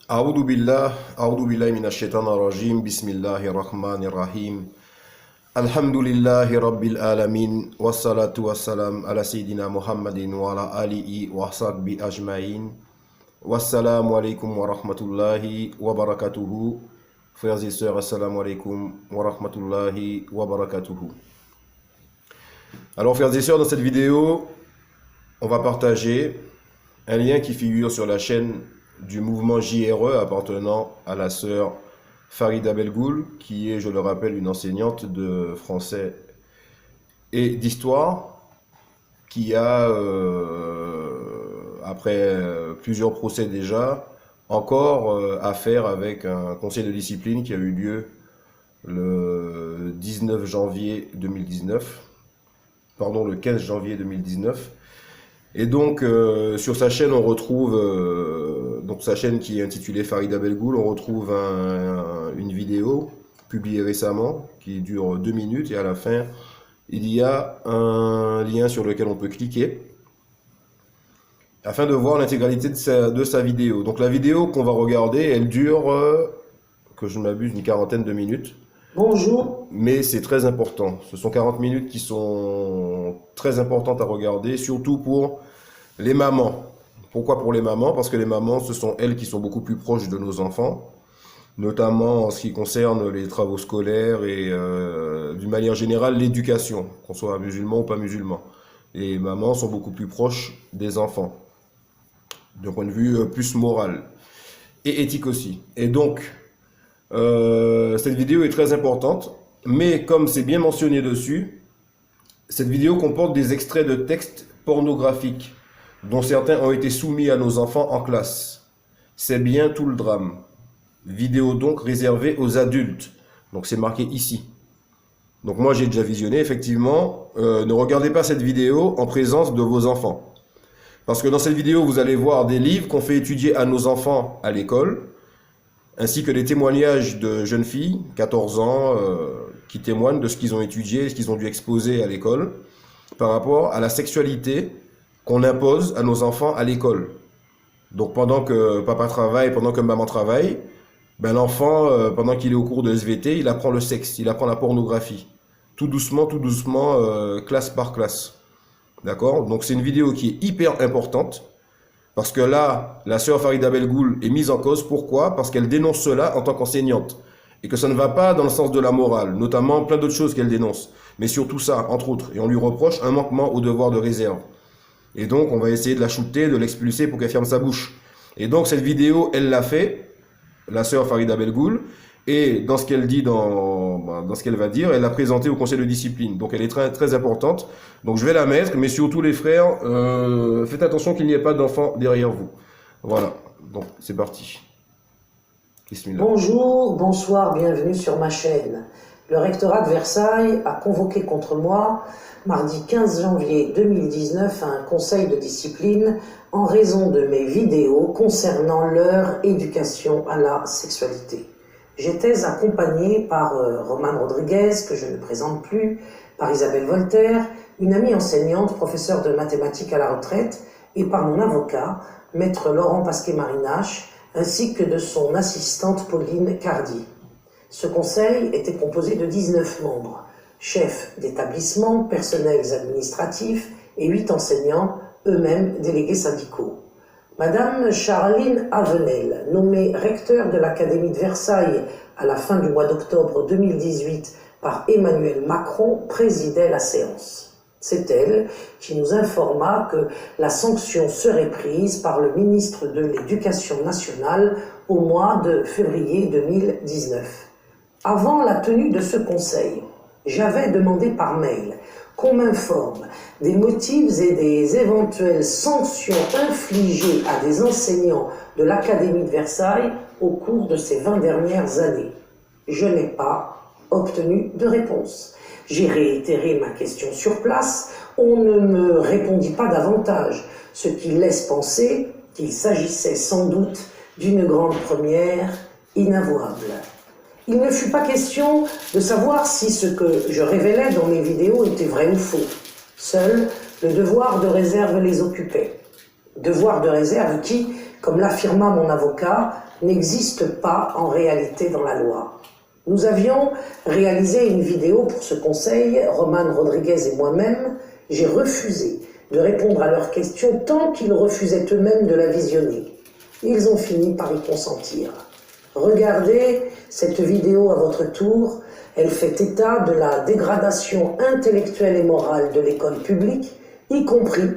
أعوذ بالله من الشيطان الرجيم بسم الله الرحمن الرحيم الحمد لله رب العالمين والصلاة والسلام على سيدنا محمد وعلى آله وصحبه أجمعين والسلام عليكم ورحمة الله وبركاته. Frères et sœurs, assalamu alaikum wa rahmatullahi wa barakatuhu. Alors frères et sœurs, dans cette vidéo, on va partager un lien qui figure sur la chaîne du mouvement JRE appartenant à la sœur Farida Belgoul, qui est, je le rappelle, une enseignante de français et d'histoire, qui a, après plusieurs procès déjà, encore affaire avec un conseil de discipline qui a eu lieu le 19 janvier 2019, pardon, le 15 janvier 2019. Et donc, sur sa chaîne, on retrouve, donc sa chaîne qui est intitulée Farida Belgoul, on retrouve une vidéo publiée récemment qui dure 2 minutes et à la fin, il y a un lien sur lequel on peut cliquer afin de voir l'intégralité de sa vidéo. Donc la vidéo qu'on va regarder, elle dure, que je ne m'abuse, une quarantaine de minutes. Bonjour. Mais c'est très important. Ce sont 40 minutes qui sont très importantes à regarder, surtout pour les mamans. Pourquoi pour les mamans? Parce que les mamans, ce sont elles qui sont beaucoup plus proches de nos enfants, notamment en ce qui concerne les travaux scolaires et d'une manière générale l'éducation, qu'on soit musulman ou pas musulman. Les mamans sont beaucoup plus proches des enfants, d'un point de vue plus moral et éthique aussi. Et donc, cette vidéo est très importante, mais comme c'est bien mentionné dessus, cette vidéo comporte des extraits de textes pornographiques, dont certains ont été soumis à nos enfants en classe. C'est bien tout le drame. Vidéo donc réservée aux adultes. Donc c'est marqué ici. Donc moi j'ai déjà visionné, effectivement. Ne regardez pas cette vidéo en présence de vos enfants. Parce que dans cette vidéo, vous allez voir des livres qu'on fait étudier à nos enfants à l'école, ainsi que des témoignages de jeunes filles, 14 ans, qui témoignent de ce qu'ils ont étudié, ce qu'ils ont dû exposer à l'école, par rapport à la sexualité qu'on impose à nos enfants à l'école. Donc pendant que papa travaille, pendant que maman travaille, ben l'enfant, pendant qu'il est au cours de SVT, il apprend le sexe, il apprend la pornographie. Tout doucement, classe par classe. D'accord? Donc c'est une vidéo qui est hyper importante. Parce que là, la sœur Farida Belgoul est mise en cause. Pourquoi? Parce qu'elle dénonce cela en tant qu'enseignante. Et que ça ne va pas dans le sens de la morale. Notamment plein d'autres choses qu'elle dénonce. Mais surtout ça, entre autres. Et on lui reproche un manquement au devoir de réserve. Et donc, on va essayer de la shooter, de l'expulser pour qu'elle ferme sa bouche. Et donc, cette vidéo, elle l'a fait, la sœur Farida Belgoul. Et dans ce qu'elle dit, dans ce qu'elle va dire, elle l'a présentée au conseil de discipline. Donc elle est très, très importante. Donc je vais la mettre, mais surtout les frères, faites attention qu'il n'y ait pas d'enfants derrière vous. Voilà, donc c'est parti. Bismillah. Bonjour, bonsoir, bienvenue sur ma chaîne. Le rectorat de Versailles a convoqué contre moi, mardi 15 janvier 2019, un conseil de discipline en raison de mes vidéos concernant leur éducation à la sexualité. J'étais accompagnée par Romane Rodriguez, que je ne présente plus, par Isabelle Voltaire, une amie enseignante, professeure de mathématiques à la retraite, et par mon avocat, maître Laurent Pasquet-Marinache, ainsi que de son assistante Pauline Cardi. Ce conseil était composé de 19 membres, chefs d'établissement, personnels administratifs et 8 enseignants, eux-mêmes délégués syndicaux. Madame Charline Avenel, nommée recteur de l'Académie de Versailles à la fin du mois d'octobre 2018 par Emmanuel Macron, présidait la séance. C'est elle qui nous informa que la sanction serait prise par le ministre de l'Éducation nationale au mois de février 2019. Avant la tenue de ce conseil, j'avais demandé par mail qu'on m'informe des motifs et des éventuelles sanctions infligées à des enseignants de l'Académie de Versailles au cours de ces 20 dernières années. Je n'ai pas obtenu de réponse. J'ai réitéré ma question sur place, on ne me répondit pas davantage, ce qui laisse penser qu'il s'agissait sans doute d'une grande première inavouable. Il ne fut pas question de savoir si ce que je révélais dans mes vidéos était vrai ou faux. Seul le devoir de réserve les occupait. Devoir de réserve qui, comme l'affirma mon avocat, n'existe pas en réalité dans la loi. Nous avions réalisé une vidéo pour ce conseil, Romane Rodriguez et moi-même. J'ai refusé de répondre à leurs questions tant qu'ils refusaient eux-mêmes de la visionner. Ils ont fini par y consentir. Regardez cette vidéo à votre tour. Elle fait état de la dégradation intellectuelle et morale de l'école publique, y compris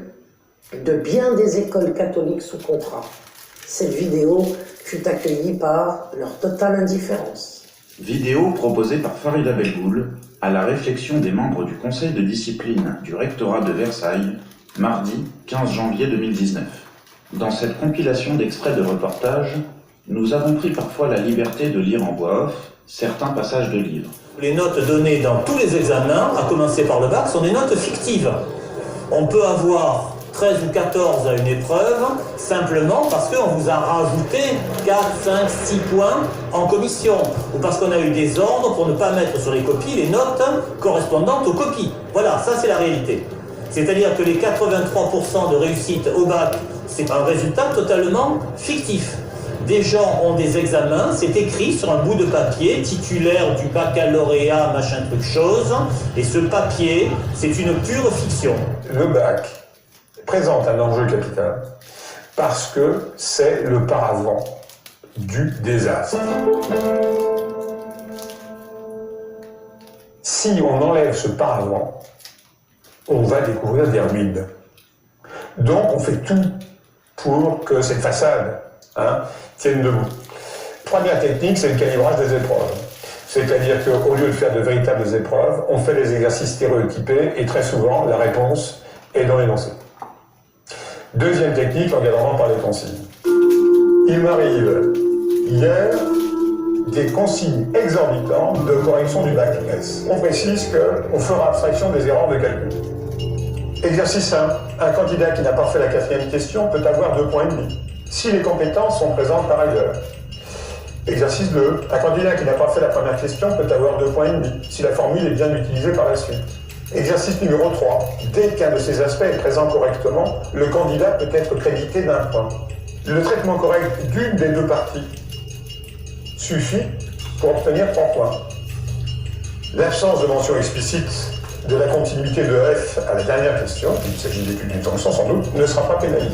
de bien des écoles catholiques sous contrat. Cette vidéo fut accueillie par leur totale indifférence. Vidéo proposée par Farida Belboul à la réflexion des membres du conseil de discipline du rectorat de Versailles, mardi 15 janvier 2019. Dans cette compilation d'extraits de reportages, nous avons pris parfois la liberté de lire en voix off certains passages de livres. Les notes données dans tous les examens, à commencer par le bac, sont des notes fictives. On peut avoir 13 ou 14 à une épreuve, simplement parce qu'on vous a rajouté 4, 5, 6 points en commission, ou parce qu'on a eu des ordres pour ne pas mettre sur les copies les notes correspondantes aux copies. Voilà, ça c'est la réalité. C'est-à-dire que les 83% de réussite au bac, c'est un résultat totalement fictif. Des gens ont des examens, c'est écrit sur un bout de papier, titulaire du baccalauréat, machin truc chose, et ce papier, c'est une pure fiction. Le bac présente un enjeu capital parce que c'est le paravent du désastre. Si on enlève ce paravent, on va découvrir des ruines. Donc on fait tout pour que cette façade tienne debout. Première technique, c'est le calibrage des épreuves. C'est-à-dire qu'au lieu de faire de véritables épreuves, on fait des exercices stéréotypés et très souvent, la réponse est dans l'énoncé. Deuxième technique, l'encadrement par les consignes. Il m'arrive hier des consignes exorbitantes de correction du bac S. On précise qu'on fera abstraction des erreurs de calcul. Exercice 1. Un candidat qui n'a pas fait la 4e question peut avoir 2,5 points si les compétences sont présentes par ailleurs. Exercice 2. Un candidat qui n'a pas fait la première question peut avoir 2,5 points si la formule est bien utilisée par la suite. Exercice numéro 3. Dès qu'un de ces aspects est présent correctement, le candidat peut être crédité d'un point. Le traitement correct d'une des deux parties suffit pour obtenir 3 points. L'absence de mention explicite de la continuité de F à la dernière question, il s'agit d'études d'une fonction sans doute, ne sera pas pénalisée.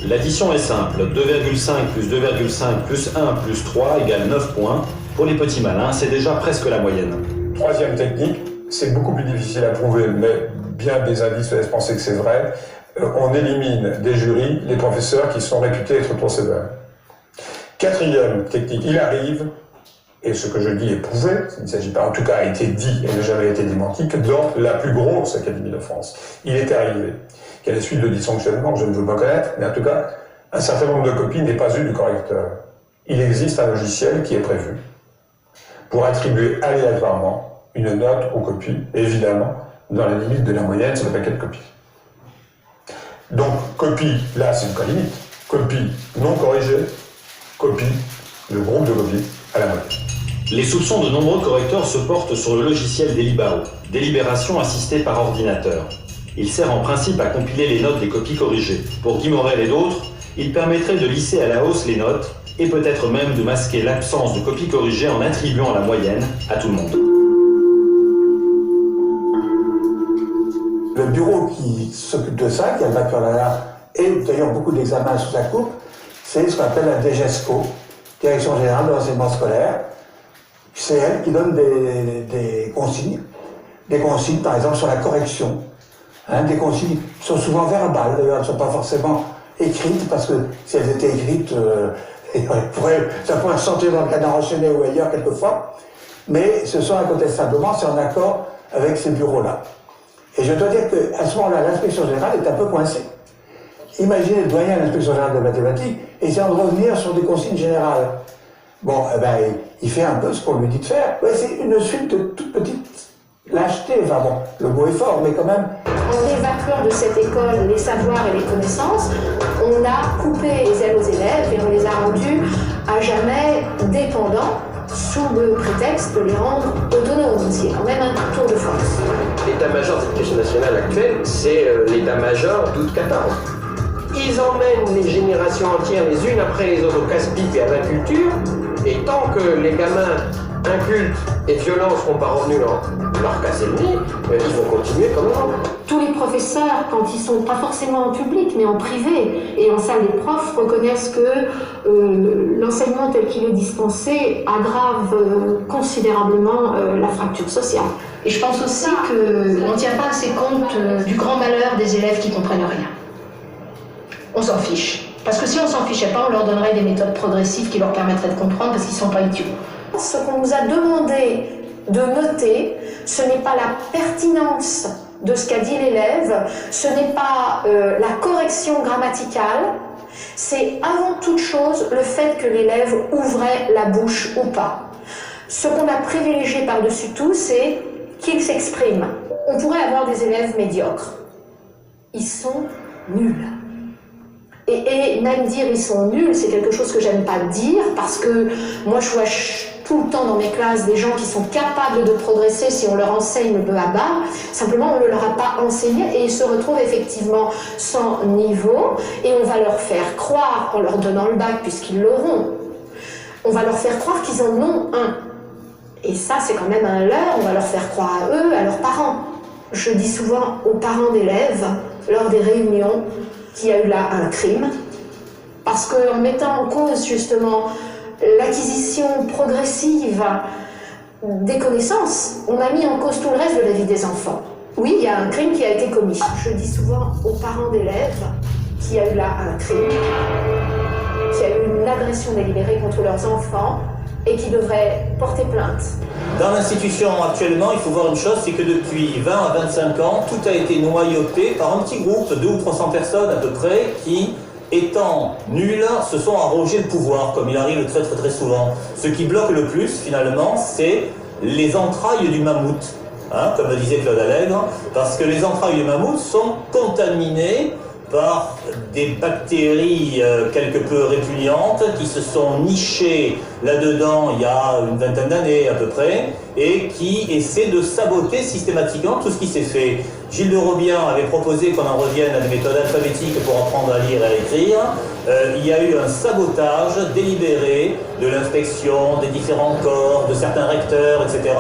L'addition est simple, 2,5 plus 2,5 plus 1 plus 3 égale 9 points. Pour les petits malins, c'est déjà presque la moyenne. Troisième technique, c'est beaucoup plus difficile à prouver, mais bien des indices laissent penser que c'est vrai. On élimine des jurys les professeurs qui sont réputés être trop sévères. Quatrième technique, il arrive, et ce que je dis est prouvé, il ne s'agit pas, en tout cas a été dit et n'a jamais été démenti, que dans la plus grosse académie de France, il est arrivé qu'à la suite de dysfonctionnements, je ne veux pas connaître, mais en tout cas, un certain nombre de copies n'est pas eu du correcteur. Il existe un logiciel qui est prévu pour attribuer aléatoirement une note aux copies, évidemment, dans la limite de la moyenne sur le paquet de copies. Donc, copie, là, c'est une cas limite. Copie non corrigée, copie, le groupe de copies à la moyenne. Les soupçons de nombreux correcteurs se portent sur le logiciel Délibaro, délibération assistée par ordinateur. Il sert en principe à compiler les notes des copies corrigées. Pour Guy Morel et d'autres, il permettrait de lisser à la hausse les notes et peut-être même de masquer l'absence de copies corrigées en attribuant la moyenne à tout le monde. Le bureau qui s'occupe de ça, qui a le baccalauréat et d'ailleurs beaucoup d'examens sous sa coupe, c'est ce qu'on appelle la DGESCO, Direction Générale de l'Enseignement Scolaire. C'est elle qui donne des consignes. Des consignes, par exemple, sur la correction. Des consignes qui sont souvent verbales, d'ailleurs, elles ne sont pas forcément écrites, parce que si elles étaient écrites, ça pourrait ressortir dans le canard enchaîné ou ailleurs quelquefois. Mais ce sont incontestablement, c'est en accord avec ces bureaux-là. Et je dois dire qu'à ce moment-là, l'inspection générale est un peu coincée. Imaginez le doyen de l'inspection générale de mathématiques essayant de revenir sur des consignes générales. Bon, il fait un peu ce qu'on lui dit de faire. Ouais, c'est une suite de toutes petites lâchetés. Enfin bon, le mot est fort, mais quand même. En évacuant de cette école les savoirs et les connaissances, on a coupé les ailes aux élèves et on les a rendus à jamais dépendants, sous le prétexte de les rendre autonomes. C'est quand même un tour de force. L'état-major de l'éducation nationale actuelle, c'est l'état-major d'août 14. Ils emmènent les générations entières les unes après les autres au casse-pipe et à l'inculture, et tant que les gamins incultes et violents ne seront pas revenus leur casser le nez, ils vont continuer comme avant. Tous les professeurs, quand ils sont pas forcément en public, mais en privé et en salle des profs, reconnaissent que l'enseignement tel qu'il est dispensé aggrave considérablement la fracture sociale. Et je pense aussi qu'on ne tient pas assez compte du grand malheur des élèves qui ne comprennent rien. On s'en fiche. Parce que si on s'en fichait pas, on leur donnerait des méthodes progressives qui leur permettraient de comprendre parce qu'ils ne sont pas idiots. Ce qu'on nous a demandé de noter, ce n'est pas la pertinence de ce qu'a dit l'élève, ce n'est pas la correction grammaticale, c'est avant toute chose le fait que l'élève ouvrait la bouche ou pas. Ce qu'on a privilégié par-dessus tout, c'est qu'il s'exprime. On pourrait avoir des élèves médiocres. Ils sont nuls. Et même dire ils sont nuls, c'est quelque chose que j'aime pas dire, parce que moi je vois tout le temps dans mes classes des gens qui sont capables de progresser si on leur enseigne le b.a.-ba. Simplement on ne leur a pas enseigné et ils se retrouvent effectivement sans niveau, et on va leur faire croire, en leur donnant le bac puisqu'ils l'auront, on va leur faire croire qu'ils en ont un. Et ça c'est quand même un leurre, on va leur faire croire à eux, à leurs parents. Je dis souvent aux parents d'élèves, lors des réunions, qu'il y a eu là un crime, parce qu'en mettant en cause justement l'acquisition progressive des connaissances, on a mis en cause tout le reste de la vie des enfants. Oui, il y a un crime qui a été commis. Je dis souvent aux parents d'élèves qu'il y a eu là un crime, qu'il y a eu une agression délibérée contre leurs enfants et qui devraient porter plainte. Dans l'institution actuellement, il faut voir une chose, c'est que depuis 20 à 25 ans, tout a été noyauté par un petit groupe, 200 ou 300 personnes à peu près, qui, étant nuls, se sont arrogés le pouvoir, comme il arrive très souvent. Ce qui bloque le plus, finalement, c'est les entrailles du mammouth, comme le disait Claude Allègre, parce que les entrailles du mammouth sont contaminées par des bactéries quelque peu répugnantes qui se sont nichées là-dedans il y a une vingtaine d'années à peu près et qui essaient de saboter systématiquement tout ce qui s'est fait. Gilles de Robien avait proposé qu'on en revienne à des méthodes alphabétiques pour apprendre à lire et à écrire. Il y a eu un sabotage délibéré de l'inspection, des différents corps, de certains recteurs, etc.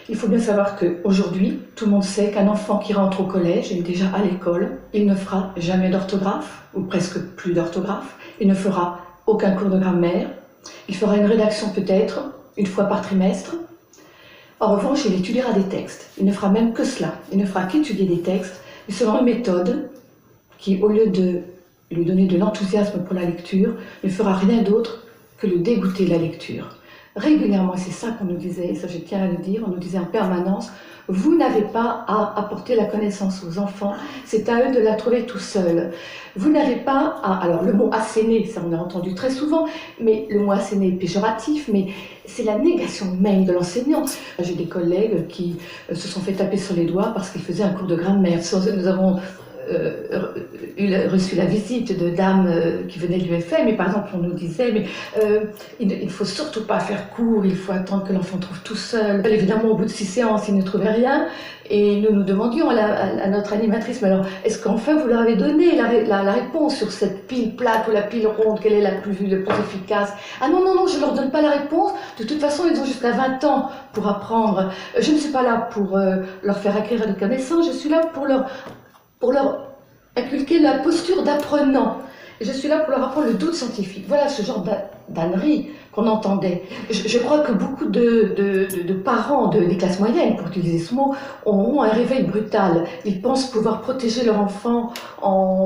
Il faut bien savoir qu'aujourd'hui, tout le monde sait qu'un enfant qui rentre au collège et déjà à l'école, il ne fera jamais d'orthographe, ou presque plus d'orthographe. Il ne fera aucun cours de grammaire. Il fera une rédaction peut-être, une fois par trimestre. En revanche, il étudiera des textes. Il ne fera même que cela. Il ne fera qu'étudier des textes, mais selon une méthode qui, au lieu de lui donner de l'enthousiasme pour la lecture, ne fera rien d'autre que le dégoûter de la lecture. Régulièrement, c'est ça qu'on nous disait, et ça je tiens à le dire, on nous disait en permanence, vous n'avez pas à apporter la connaissance aux enfants, c'est à eux de la trouver tout seuls. Vous n'avez pas à... Alors le mot asséner, ça on a entendu très souvent, mais le mot asséner est péjoratif, mais c'est la négation même de l'enseignant. J'ai des collègues qui se sont fait taper sur les doigts parce qu'ils faisaient un cours de grammaire. Nous avons reçu la visite de dames qui venaient de l'UFM, et par exemple on nous disait mais il ne faut surtout pas faire cours, il faut attendre que l'enfant trouve tout seul. Évidemment au bout de 6 séances il ne trouvait rien et nous nous demandions à notre animatrice mais alors est-ce qu'enfin vous leur avez donné la réponse sur cette pile plate ou la pile ronde, quelle est la plus efficace? Ah non, je leur donne pas la réponse, de toute façon ils ont jusqu'à 20 ans pour apprendre. Je ne suis pas là pour leur faire acquérir des connaissances, je suis là pour leur inculquer la posture d'apprenant. Et je suis là pour leur apprendre le doute scientifique. Voilà ce genre d'ânerie qu'on entendait. Je crois que beaucoup de parents des classes moyennes, pour utiliser ce mot, auront un réveil brutal. Ils pensent pouvoir protéger leur enfant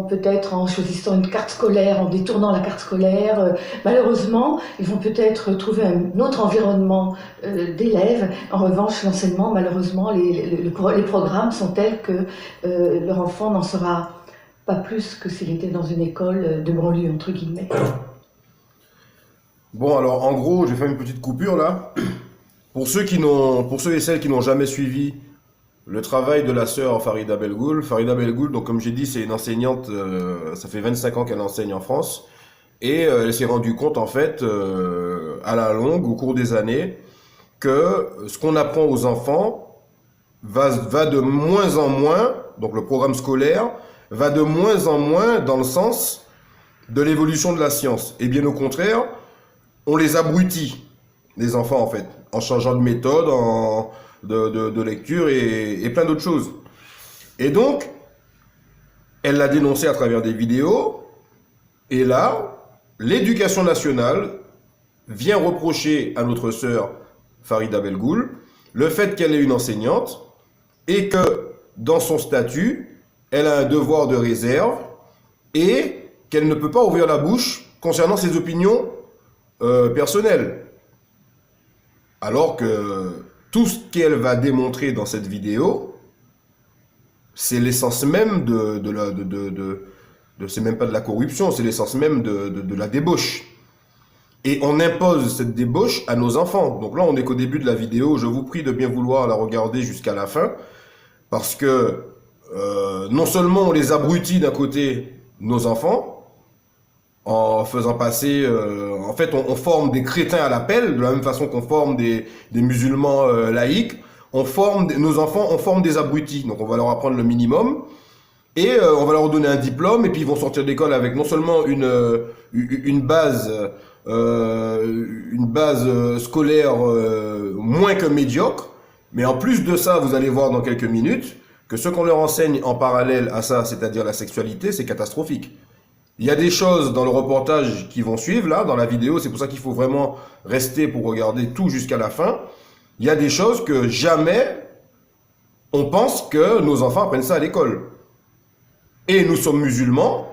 peut-être en choisissant une carte scolaire, en détournant la carte scolaire. Malheureusement, ils vont peut-être trouver un autre environnement d'élèves. En revanche, l'enseignement, malheureusement, les programmes sont tels que leur enfant n'en sera pas plus que s'il était dans une école de banlieue, entre guillemets. Bon, alors en gros, je vais faire une petite coupure là. Pour ceux et celles qui n'ont jamais suivi le travail de la sœur Farida Belgoul. Farida Belgoul, donc comme j'ai dit, c'est une enseignante, ça fait 25 ans qu'elle enseigne en France. Et elle s'est rendue compte en fait, à la longue, au cours des années, que ce qu'on apprend aux enfants va de moins en moins, donc le programme scolaire, va de moins en moins dans le sens de l'évolution de la science. Et bien au contraire, on les abrutit, les enfants en fait, en changeant de méthode, de lecture et plein d'autres choses. Et donc, elle l'a dénoncé à travers des vidéos, et là, l'éducation nationale vient reprocher à notre sœur Farida Belgoul le fait qu'elle est une enseignante et que dans son statut, elle a un devoir de réserve et qu'elle ne peut pas ouvrir la bouche concernant ses opinions personnelles. Alors que tout ce qu'elle va démontrer dans cette vidéo, c'est l'essence même c'est même pas de la corruption, c'est l'essence même de la débauche. Et on impose cette débauche à nos enfants. Donc là, on n'est qu'au début de la vidéo. Je vous prie de bien vouloir la regarder jusqu'à la fin. Parce que non seulement on les abrutit d'un côté, nos enfants, en faisant passer... en fait, on forme des crétins à l'appel, de la même façon qu'on forme des musulmans laïcs. Nos enfants, on forme des abrutis. Donc on va leur apprendre le minimum. Et on va leur donner un diplôme. Et puis ils vont sortir d'école avec non seulement une base scolaire moins que médiocre, mais en plus de ça, vous allez voir dans quelques minutes que ce qu'on leur enseigne en parallèle à ça, c'est-à-dire la sexualité, c'est catastrophique. Il y a des choses dans le reportage qui vont suivre, là, dans la vidéo, c'est pour ça qu'il faut vraiment rester pour regarder tout jusqu'à la fin. Il y a des choses que jamais on pense que nos enfants apprennent ça à l'école. Et nous sommes musulmans,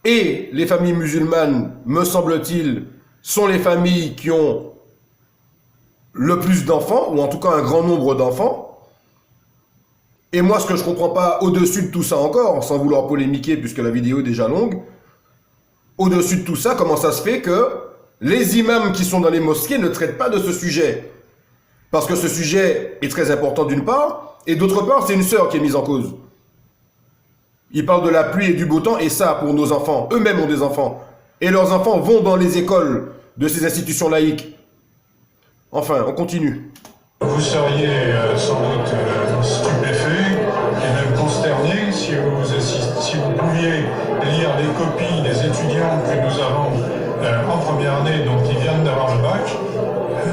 et les familles musulmanes, me semble-t-il, sont les familles qui ont le plus d'enfants, ou en tout cas un grand nombre d'enfants. Et moi, ce que je comprends pas, au-dessus de tout ça encore, sans vouloir polémiquer puisque la vidéo est déjà longue, au-dessus de tout ça, comment ça se fait que les imams qui sont dans les mosquées ne traitent pas de ce sujet? Parce que ce sujet est très important d'une part, et d'autre part, c'est une sœur qui est mise en cause. Ils parlent de la pluie et du beau temps, et ça, pour nos enfants, eux-mêmes ont des enfants. Et leurs enfants vont dans les écoles de ces institutions laïques. Enfin, on continue. Vous seriez sans doute stupéfait et même consterné si vous pouviez lire les copies des étudiants que nous avons en première année, donc qui viennent d'avoir le bac.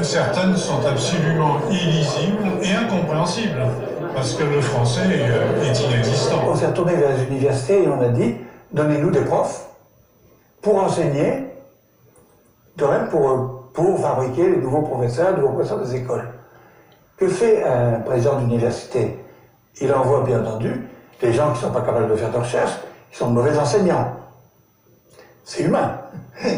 Certaines sont absolument illisibles et incompréhensibles, parce que le français est inexistant. On s'est retourné vers les universités et on a dit, donnez-nous des profs pour enseigner, de même pour fabriquer les nouveaux professeurs des écoles. Que fait un président d'université? Il envoie bien entendu des gens qui ne sont pas capables de faire de recherche, qui sont de mauvais enseignants. C'est humain.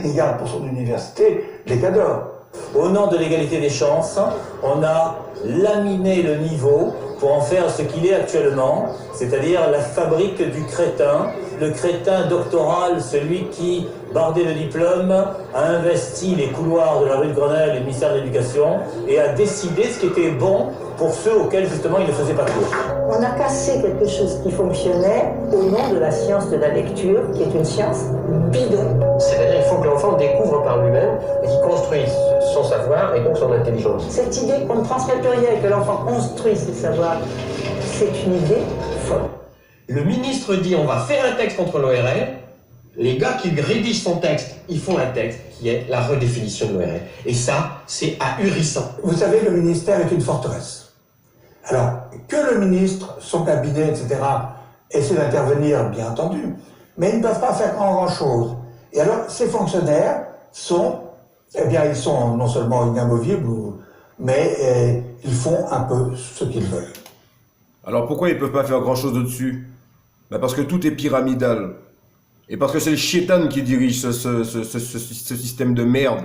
Il garde pour son université les cadors. Au nom de l'égalité des chances, on a laminé le niveau pour en faire ce qu'il est actuellement, c'est-à-dire la fabrique du crétin, le crétin doctoral, celui qui, bardé de diplôme, a investi les couloirs de la rue de Grenelle et le ministère de l'Éducation et a décidé ce qui était bon pour ceux auxquels justement il ne faisait pas cours. On a cassé quelque chose qui fonctionnait au nom de la science de la lecture, qui est une science bidon. C'est-à-dire qu'il faut que l'enfant découvre par lui-même et qu'il construise son savoir et donc son intelligence. Cette idée qu'on ne transmet plus rien et que l'enfant construit ses savoirs, c'est une idée folle. Le ministre dit on va faire un texte contre l'ORL. Les gars qui rédigent son texte, ils font un texte qui est la redéfinition de l'ORL. Et ça, c'est ahurissant. Vous savez, le ministère est une forteresse. Alors, que le ministre, son cabinet, etc., essaient d'intervenir, bien entendu, mais ils ne peuvent pas faire grand-chose. Et alors, ces fonctionnaires sont, ils sont non seulement inamovibles, mais ils font un peu ce qu'ils veulent. Alors pourquoi ils ne peuvent pas faire grand-chose au-dessus? Parce que tout est pyramidal. Et parce que c'est le shaitan qui dirige ce système de merde.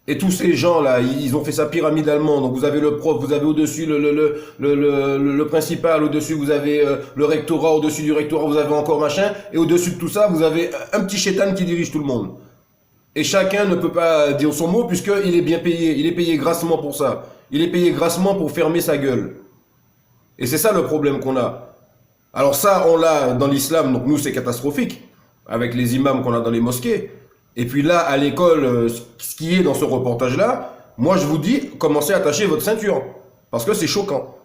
Et tous ces gens-là, ils ont fait ça pyramidalement. Donc vous avez le prof, vous avez au-dessus le principal, au-dessus vous avez le rectorat, au-dessus du rectorat vous avez encore machin, et au-dessus de tout ça vous avez un petit shaitan qui dirige tout le monde. Et chacun ne peut pas dire son mot puisqu'il est bien payé. Il est payé grassement pour ça. Il est payé grassement pour fermer sa gueule. Et c'est ça le problème qu'on a. Alors ça, on l'a dans l'islam, donc nous c'est catastrophique, avec les imams qu'on a dans les mosquées. Et puis là, à l'école, ce qui est dans ce reportage-là, moi je vous dis, commencez à attacher votre ceinture. Parce que c'est choquant.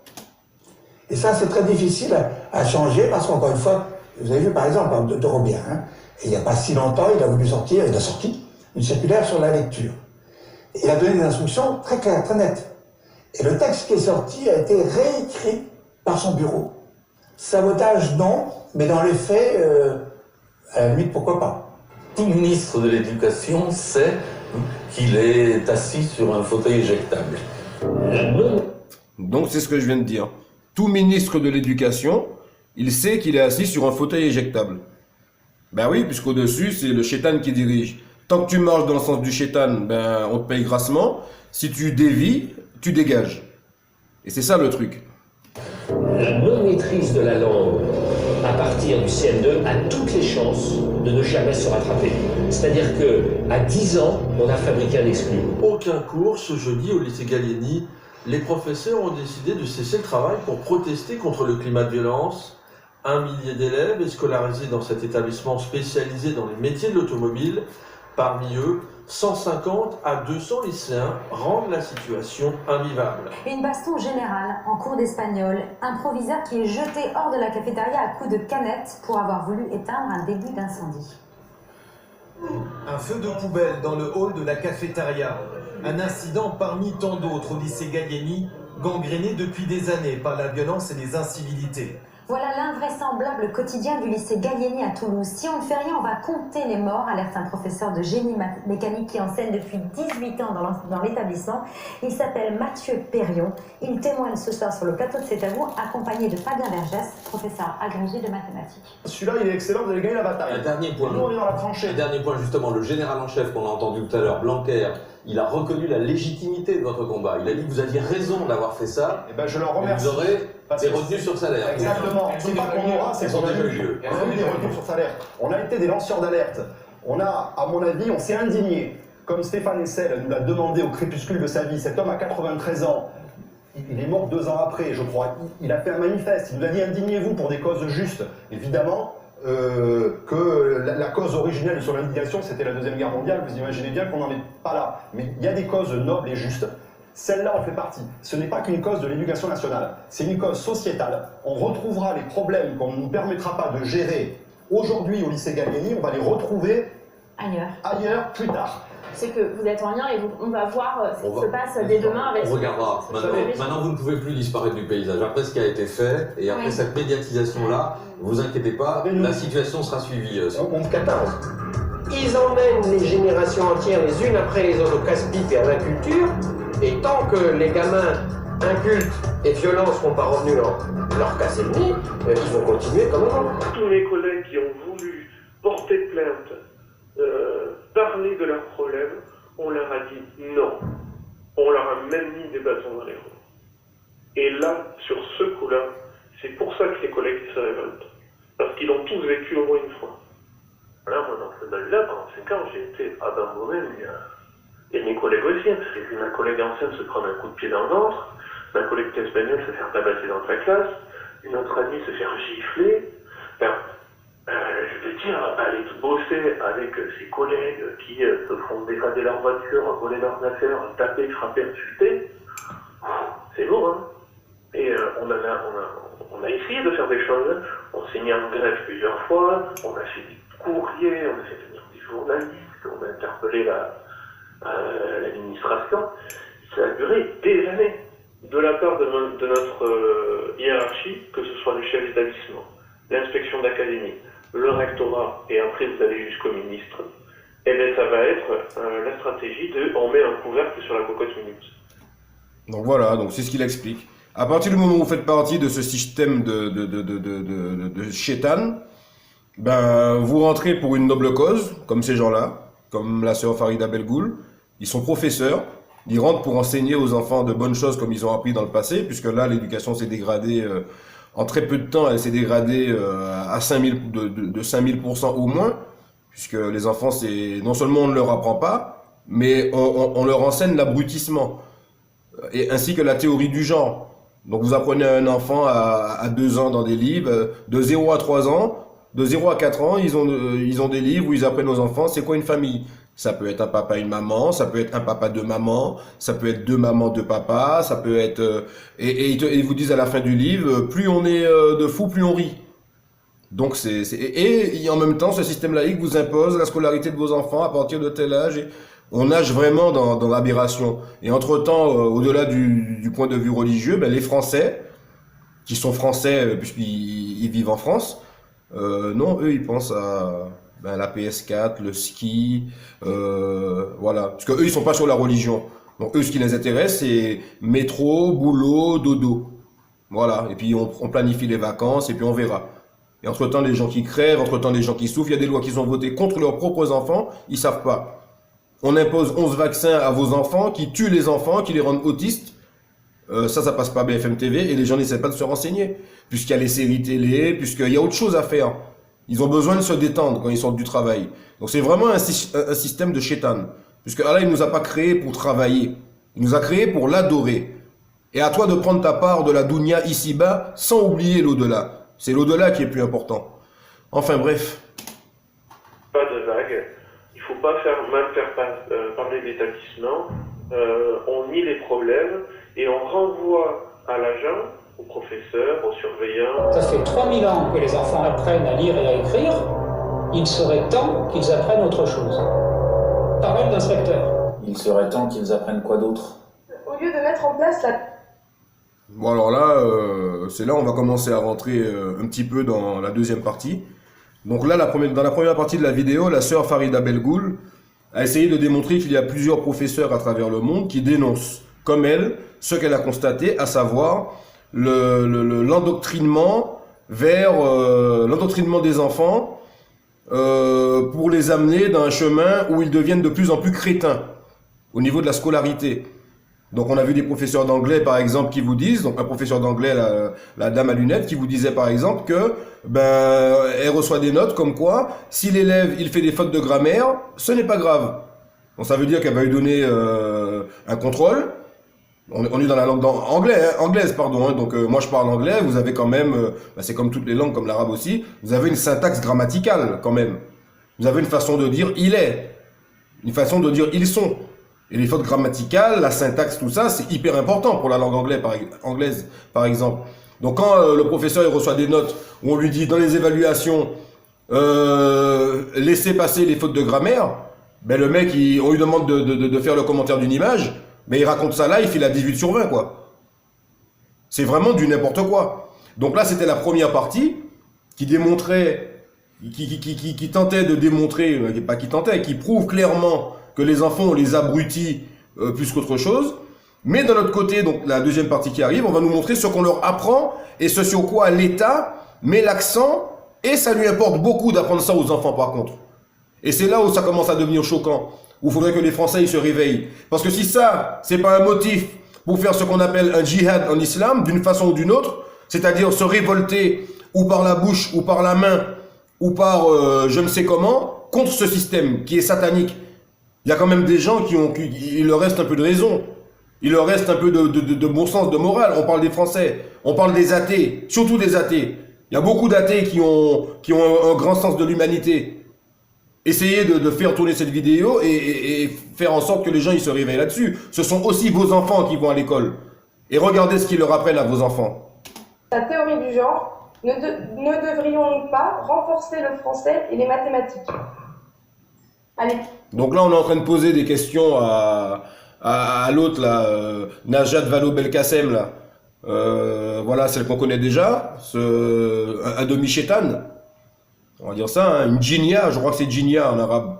Et ça, c'est très difficile à changer parce qu'encore une fois, vous avez vu par exemple de Robien, hein, et il n'y a pas si longtemps, il a voulu sortir, il a sorti une circulaire sur la lecture. Il a donné des instructions très claires, très nettes. Et le texte qui est sorti a été réécrit par son bureau. Sabotage, non, mais dans les faits, à la limite, pourquoi pas. Tout ministre de l'Éducation sait qu'il est assis sur un fauteuil éjectable. Donc c'est ce que je viens de dire. Tout ministre de l'Éducation, il sait qu'il est assis sur un fauteuil éjectable. Ben oui, puisqu'au-dessus, c'est le chétan qui dirige. Tant que tu marches dans le sens du chétan, ben on te paye grassement. Si tu dévies, tu dégages. Et c'est ça le truc. La non-maîtrise de la langue à partir du CM2 a toutes les chances de ne jamais se rattraper. C'est-à-dire qu'à 10 ans, on a fabriqué un exclu. Aucun cours ce jeudi au lycée Gallieni. Les professeurs ont décidé de cesser le travail pour protester contre le climat de violence. 1 millier d'élèves est scolarisé dans cet établissement spécialisé dans les métiers de l'automobile. Parmi eux, 150 à 200 lycéens rendent la situation invivable. Une baston générale en cours d'espagnol, un proviseur qui est jeté hors de la cafétéria à coups de canette pour avoir voulu éteindre un début d'incendie. Un feu de poubelle dans le hall de la cafétéria. Un incident parmi tant d'autres au lycée Gallieni, gangréné depuis des années par la violence et les incivilités. Voilà l'invraisemblable quotidien du lycée Gallieni à Toulouse. Si on ne fait rien, on va compter les morts, alerte un professeur de génie mécanique qui enseigne depuis 18 ans dans l'établissement. Il s'appelle Mathieu Perrion. Il témoigne ce soir sur le plateau de C'est à vous, accompagné de Fabien Vergès, professeur agrégé de mathématiques. Celui-là, il est excellent, vous allez gagner la bataille. Un dernier point. Nous, on est dans la tranchée. Un dernier point, justement, le général en chef qu'on a entendu tout à l'heure, Blanquer, il a reconnu la légitimité de votre combat. Il a dit que vous aviez raison d'avoir fait ça. Et ben, je le remercie. Vous aurez des retenues sur salaire. Exactement. C'est pas qu'on aura, c'est qu'on a eu des retenues sur salaire. On a été des lanceurs d'alerte. On a, à mon avis, on s'est indigné. Comme Stéphane Hessel nous l'a demandé au crépuscule de sa vie. Cet homme a 93 ans. Il est mort 2 ans après, je crois. Il a fait un manifeste. Il nous a dit indignez-vous pour des causes justes. Évidemment, que la cause originelle de son indignation, c'était la Deuxième Guerre mondiale. Vous imaginez bien qu'on n'en est pas là. Mais il y a des causes nobles et justes. Celle-là en fait partie. Ce n'est pas qu'une cause de l'éducation nationale. C'est une cause sociétale. On retrouvera les problèmes qu'on ne nous permettra pas de gérer aujourd'hui au lycée Gallieni. On va les retrouver ailleurs plus tard. C'est que vous êtes en lien et on va voir ce qui se passe dès demain avec... On regardera. Maintenant, vous ne pouvez plus disparaître du paysage. Après ce qui a été fait, et après cette médiatisation-là, vous inquiétez pas, la situation sera suivie. On 14. Ils emmènent les générations entières les unes après les autres au casse-pipe et à la culture, et tant que les gamins incultes et violents ne seront pas revenus leur casser le nez, ils vont continuer comme avant. Tous mes collègues qui ont voulu porter plainte, parler de leurs problèmes, on leur a dit non. On leur a même mis des bâtons dans les roues. Et là, sur ce coup-là, c'est pour ça que les collègues se révoltent. Parce qu'ils l'ont tous vécu au moins une fois. Là, moi, dans ce bail-là, pendant 5 ans, j'ai été abandonné, et mes collègues aussi. J'ai vu ma collègue ancienne se prendre un coup de pied dans le ventre, ma collègue espagnole se faire tabasser dans sa classe, une autre amie se faire gifler. Je veux dire, aller bosser avec ses collègues qui se font dégrader leur voiture, voler leurs affaires, taper, frapper, insulter, c'est lourd, hein. Et on a essayé de faire des choses. On s'est mis en grève plusieurs fois, on a fait des courriers, on a fait venir des journalistes, on a interpellé l'administration. Ça a duré des années. De la part de notre hiérarchie, que ce soit le chef d'établissement, l'inspection d'académie, le rectorat, et après vous allez jusqu'au ministre, et bien ça va être la stratégie de on met un couvercle sur la cocotte minute. Donc voilà, donc c'est ce qu'il explique. À partir du moment où vous faites partie de ce système de chétan, ben vous rentrez pour une noble cause, comme ces gens-là, comme la sœur Farida Belgoul. Ils sont professeurs, ils rentrent pour enseigner aux enfants de bonnes choses comme ils ont appris dans le passé, puisque là l'éducation s'est dégradée. En très peu de temps, elle s'est dégradée à 5000, de 5000% au moins, puisque les enfants, non seulement on ne leur apprend pas, mais on leur enseigne l'abrutissement, et ainsi que la théorie du genre. Donc vous apprenez à un enfant à 2 ans dans des livres, de 0 à 3 ans, de 0 à 4 ans, ils ont des livres où ils apprennent aux enfants c'est quoi une famille, Ça peut être un papa et une maman, ça peut être un papa, deux mamans, ça peut être deux mamans, deux papas, ça peut être... et ils vous disent à la fin du livre, plus on est de fous, plus on rit. Donc et en même temps, ce système laïque vous impose la scolarité de vos enfants à partir de tel âge. Et on nage vraiment dans l'aberration. Et entre-temps, au-delà du point de vue religieux, ben, les Français, qui sont Français puisqu'ils vivent en France, non, eux, ils pensent à... la PS4, le ski, voilà. Parce que eux, ils sont pas sur la religion. Donc eux, ce qui les intéresse, c'est métro, boulot, dodo. Voilà. Et puis on planifie les vacances et puis on verra. Et entre-temps, les gens qui crèvent, entre-temps, les gens qui souffrent, il y a des lois qui sont votées contre leurs propres enfants, ils savent pas. On impose 11 vaccins à vos enfants qui tuent les enfants, qui les rendent autistes. Ça passe pas BFM TV et les gens n'essaient pas de se renseigner. Puisqu'il y a les séries télé, puisqu'il y a autre chose à faire. Ils ont besoin de se détendre quand ils sortent du travail. Donc c'est vraiment un système de shaitan. Puisque Allah, il nous a pas créé pour travailler. Il nous a créé pour l'adorer. Et à toi de prendre ta part de la dunya ici-bas sans oublier l'au-delà. C'est l'au-delà qui est plus important. Enfin bref. Pas de vague. Il faut pas parler d'établissement. On nie les problèmes et on renvoie à l'agent, aux professeurs, aux surveillants. Ça fait 3000 ans que les enfants apprennent à lire et à écrire. Il serait temps qu'ils apprennent autre chose. Parole d'inspecteur. Il serait temps qu'ils apprennent quoi d'autre? Au lieu de mettre en place la... Bon alors là, c'est là où on va commencer à rentrer un petit peu dans la deuxième partie. Donc là, dans la première partie de la vidéo, la sœur Farida Belgoul a essayé de démontrer qu'il y a plusieurs professeurs à travers le monde qui dénoncent, comme elle, ce qu'elle a constaté, à savoir l'endoctrinement vers l'endoctrinement des enfants pour les amener dans un chemin où ils deviennent de plus en plus crétins au niveau de la scolarité. Donc on a vu des professeurs d'anglais par exemple qui vous disent, donc un professeur d'anglais, la dame à lunettes, qui vous disait par exemple que elle reçoit des notes comme quoi si l'élève il fait des fautes de grammaire, ce n'est pas grave. Donc ça veut dire qu'elle va lui donner un contrôle. On est dans la langue anglaise, pardon. Donc moi je parle anglais. Vous avez quand même, c'est comme toutes les langues, comme l'arabe aussi. Vous avez une syntaxe grammaticale quand même. Vous avez une façon de dire il est, une façon de dire ils sont. Et les fautes grammaticales, la syntaxe, tout ça, c'est hyper important pour la langue anglaise, par exemple. Donc quand le professeur il reçoit des notes où on lui dit dans les évaluations laissez passer les fautes de grammaire, le mec on lui demande de faire le commentaire d'une image. Mais il raconte ça là, il fait la 18 sur 20, quoi. C'est vraiment du n'importe quoi. Donc là, c'était la première partie qui démontrait, qui tentait de démontrer, pas qui tentait, qui prouve clairement que les enfants, on les abrutit plus qu'autre chose. Mais d'un autre côté, donc la deuxième partie qui arrive, on va nous montrer ce qu'on leur apprend et ce sur quoi l'État met l'accent, et ça lui importe beaucoup d'apprendre ça aux enfants par contre. Et c'est là où ça commence à devenir choquant. Où il faudrait que les Français ils se réveillent. Parce que si ça, c'est pas un motif pour faire ce qu'on appelle un djihad en islam, d'une façon ou d'une autre, c'est-à-dire se révolter ou par la bouche, ou par la main, ou par je ne sais comment, contre ce système qui est satanique. Il y a quand même des gens il leur reste un peu de raison. Il leur reste un peu de bon sens, de morale. On parle des Français, on parle des athées, surtout des athées. Il y a beaucoup d'athées qui ont un grand sens de l'humanité. Essayez de faire tourner cette vidéo et faire en sorte que les gens ils se réveillent là-dessus. Ce sont aussi vos enfants qui vont à l'école. Et regardez ce qu'ils leur apprennent à vos enfants. La théorie du genre, ne devrions-nous pas renforcer le français et les mathématiques? Allez. Donc là, on est en train de poser des questions à l'autre, là, Najat Vallaud-Belkacem, là. Voilà, celle qu'on connaît déjà, un demi-chétan. On va dire ça, hein, une djinia, je crois que c'est djinia en arabe.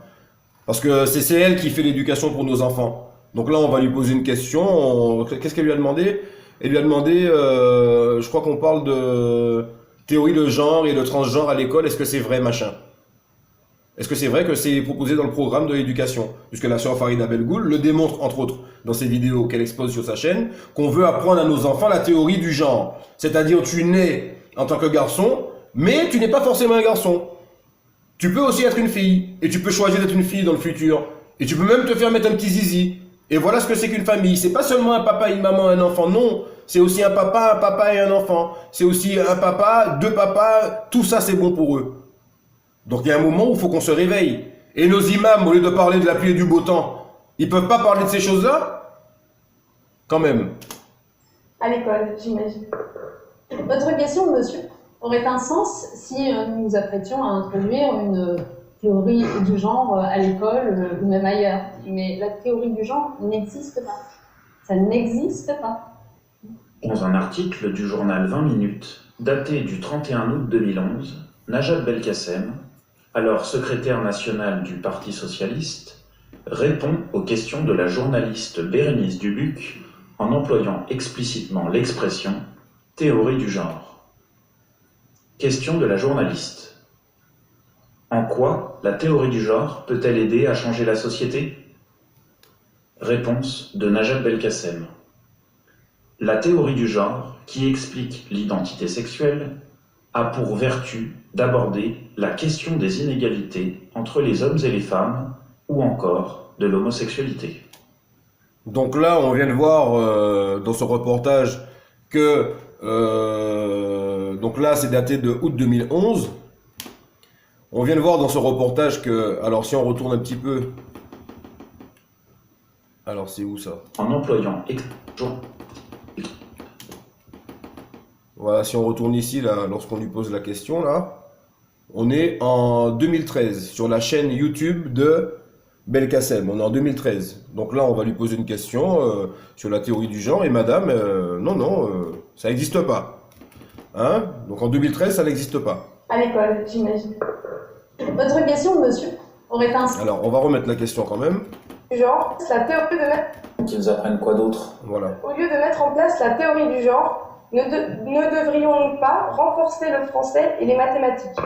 Parce que c'est elle qui fait l'éducation pour nos enfants. Donc là, on va lui poser une question. Qu'est-ce qu'elle lui a demandé? Elle lui a demandé, je crois qu'on parle de théorie de genre et de transgenre à l'école. Est-ce que c'est vrai, machin? Est-ce que c'est vrai que c'est proposé dans le programme de l'éducation? Puisque la sœur Farida Belgoul le démontre, entre autres, dans ses vidéos qu'elle expose sur sa chaîne, qu'on veut apprendre à nos enfants la théorie du genre. C'est-à-dire, tu nais en tant que garçon, mais tu n'es pas forcément un garçon. Tu peux aussi être une fille. Et tu peux choisir d'être une fille dans le futur. Et tu peux même te faire mettre un petit zizi. Et voilà ce que c'est qu'une famille. C'est pas seulement un papa, une maman, un enfant. Non. C'est aussi un papa et un enfant. C'est aussi un papa, deux papas. Tout ça, c'est bon pour eux. Donc il y a un moment où il faut qu'on se réveille. Et nos imams, au lieu de parler de la pluie et du beau temps, ils peuvent pas parler de ces choses-là? Quand même. À l'école, j'imagine. Votre question, monsieur, aurait un sens si nous nous apprêtions à introduire une théorie du genre à l'école ou même ailleurs. Mais la théorie du genre n'existe pas. Ça n'existe pas. Dans un article du journal 20 minutes, daté du 31 août 2011, Najat Belkacem, alors secrétaire nationale du Parti socialiste, répond aux questions de la journaliste Bérénice Dubuc en employant explicitement l'expression « théorie du genre ». Question de la journaliste. En quoi la théorie du genre peut-elle aider à changer la société? Réponse de Najat Belkacem. La théorie du genre, qui explique l'identité sexuelle, a pour vertu d'aborder la question des inégalités entre les hommes et les femmes, ou encore de l'homosexualité. Donc là, on vient de voir dans ce reportage que... donc là, c'est daté de août 2011. On vient de voir dans ce reportage que... Alors si on retourne un petit peu... Alors c'est où ça? En employant... Voilà, si on retourne ici, là, lorsqu'on lui pose la question, là, on est en 2013, sur la chaîne YouTube de Belkacem. On est en 2013. Donc là, on va lui poser une question sur la théorie du genre. Et madame, non, ça n'existe pas. Hein? Donc en 2013, ça n'existe pas. À l'école, j'imagine. Votre question, monsieur, aurait un sens. Alors, on va remettre la question quand même. Du genre, la théorie de mettre... Qu'ils apprennent quoi d'autre? Voilà. Au lieu de mettre en place la théorie du genre, ne devrions-nous pas renforcer le français et les mathématiques?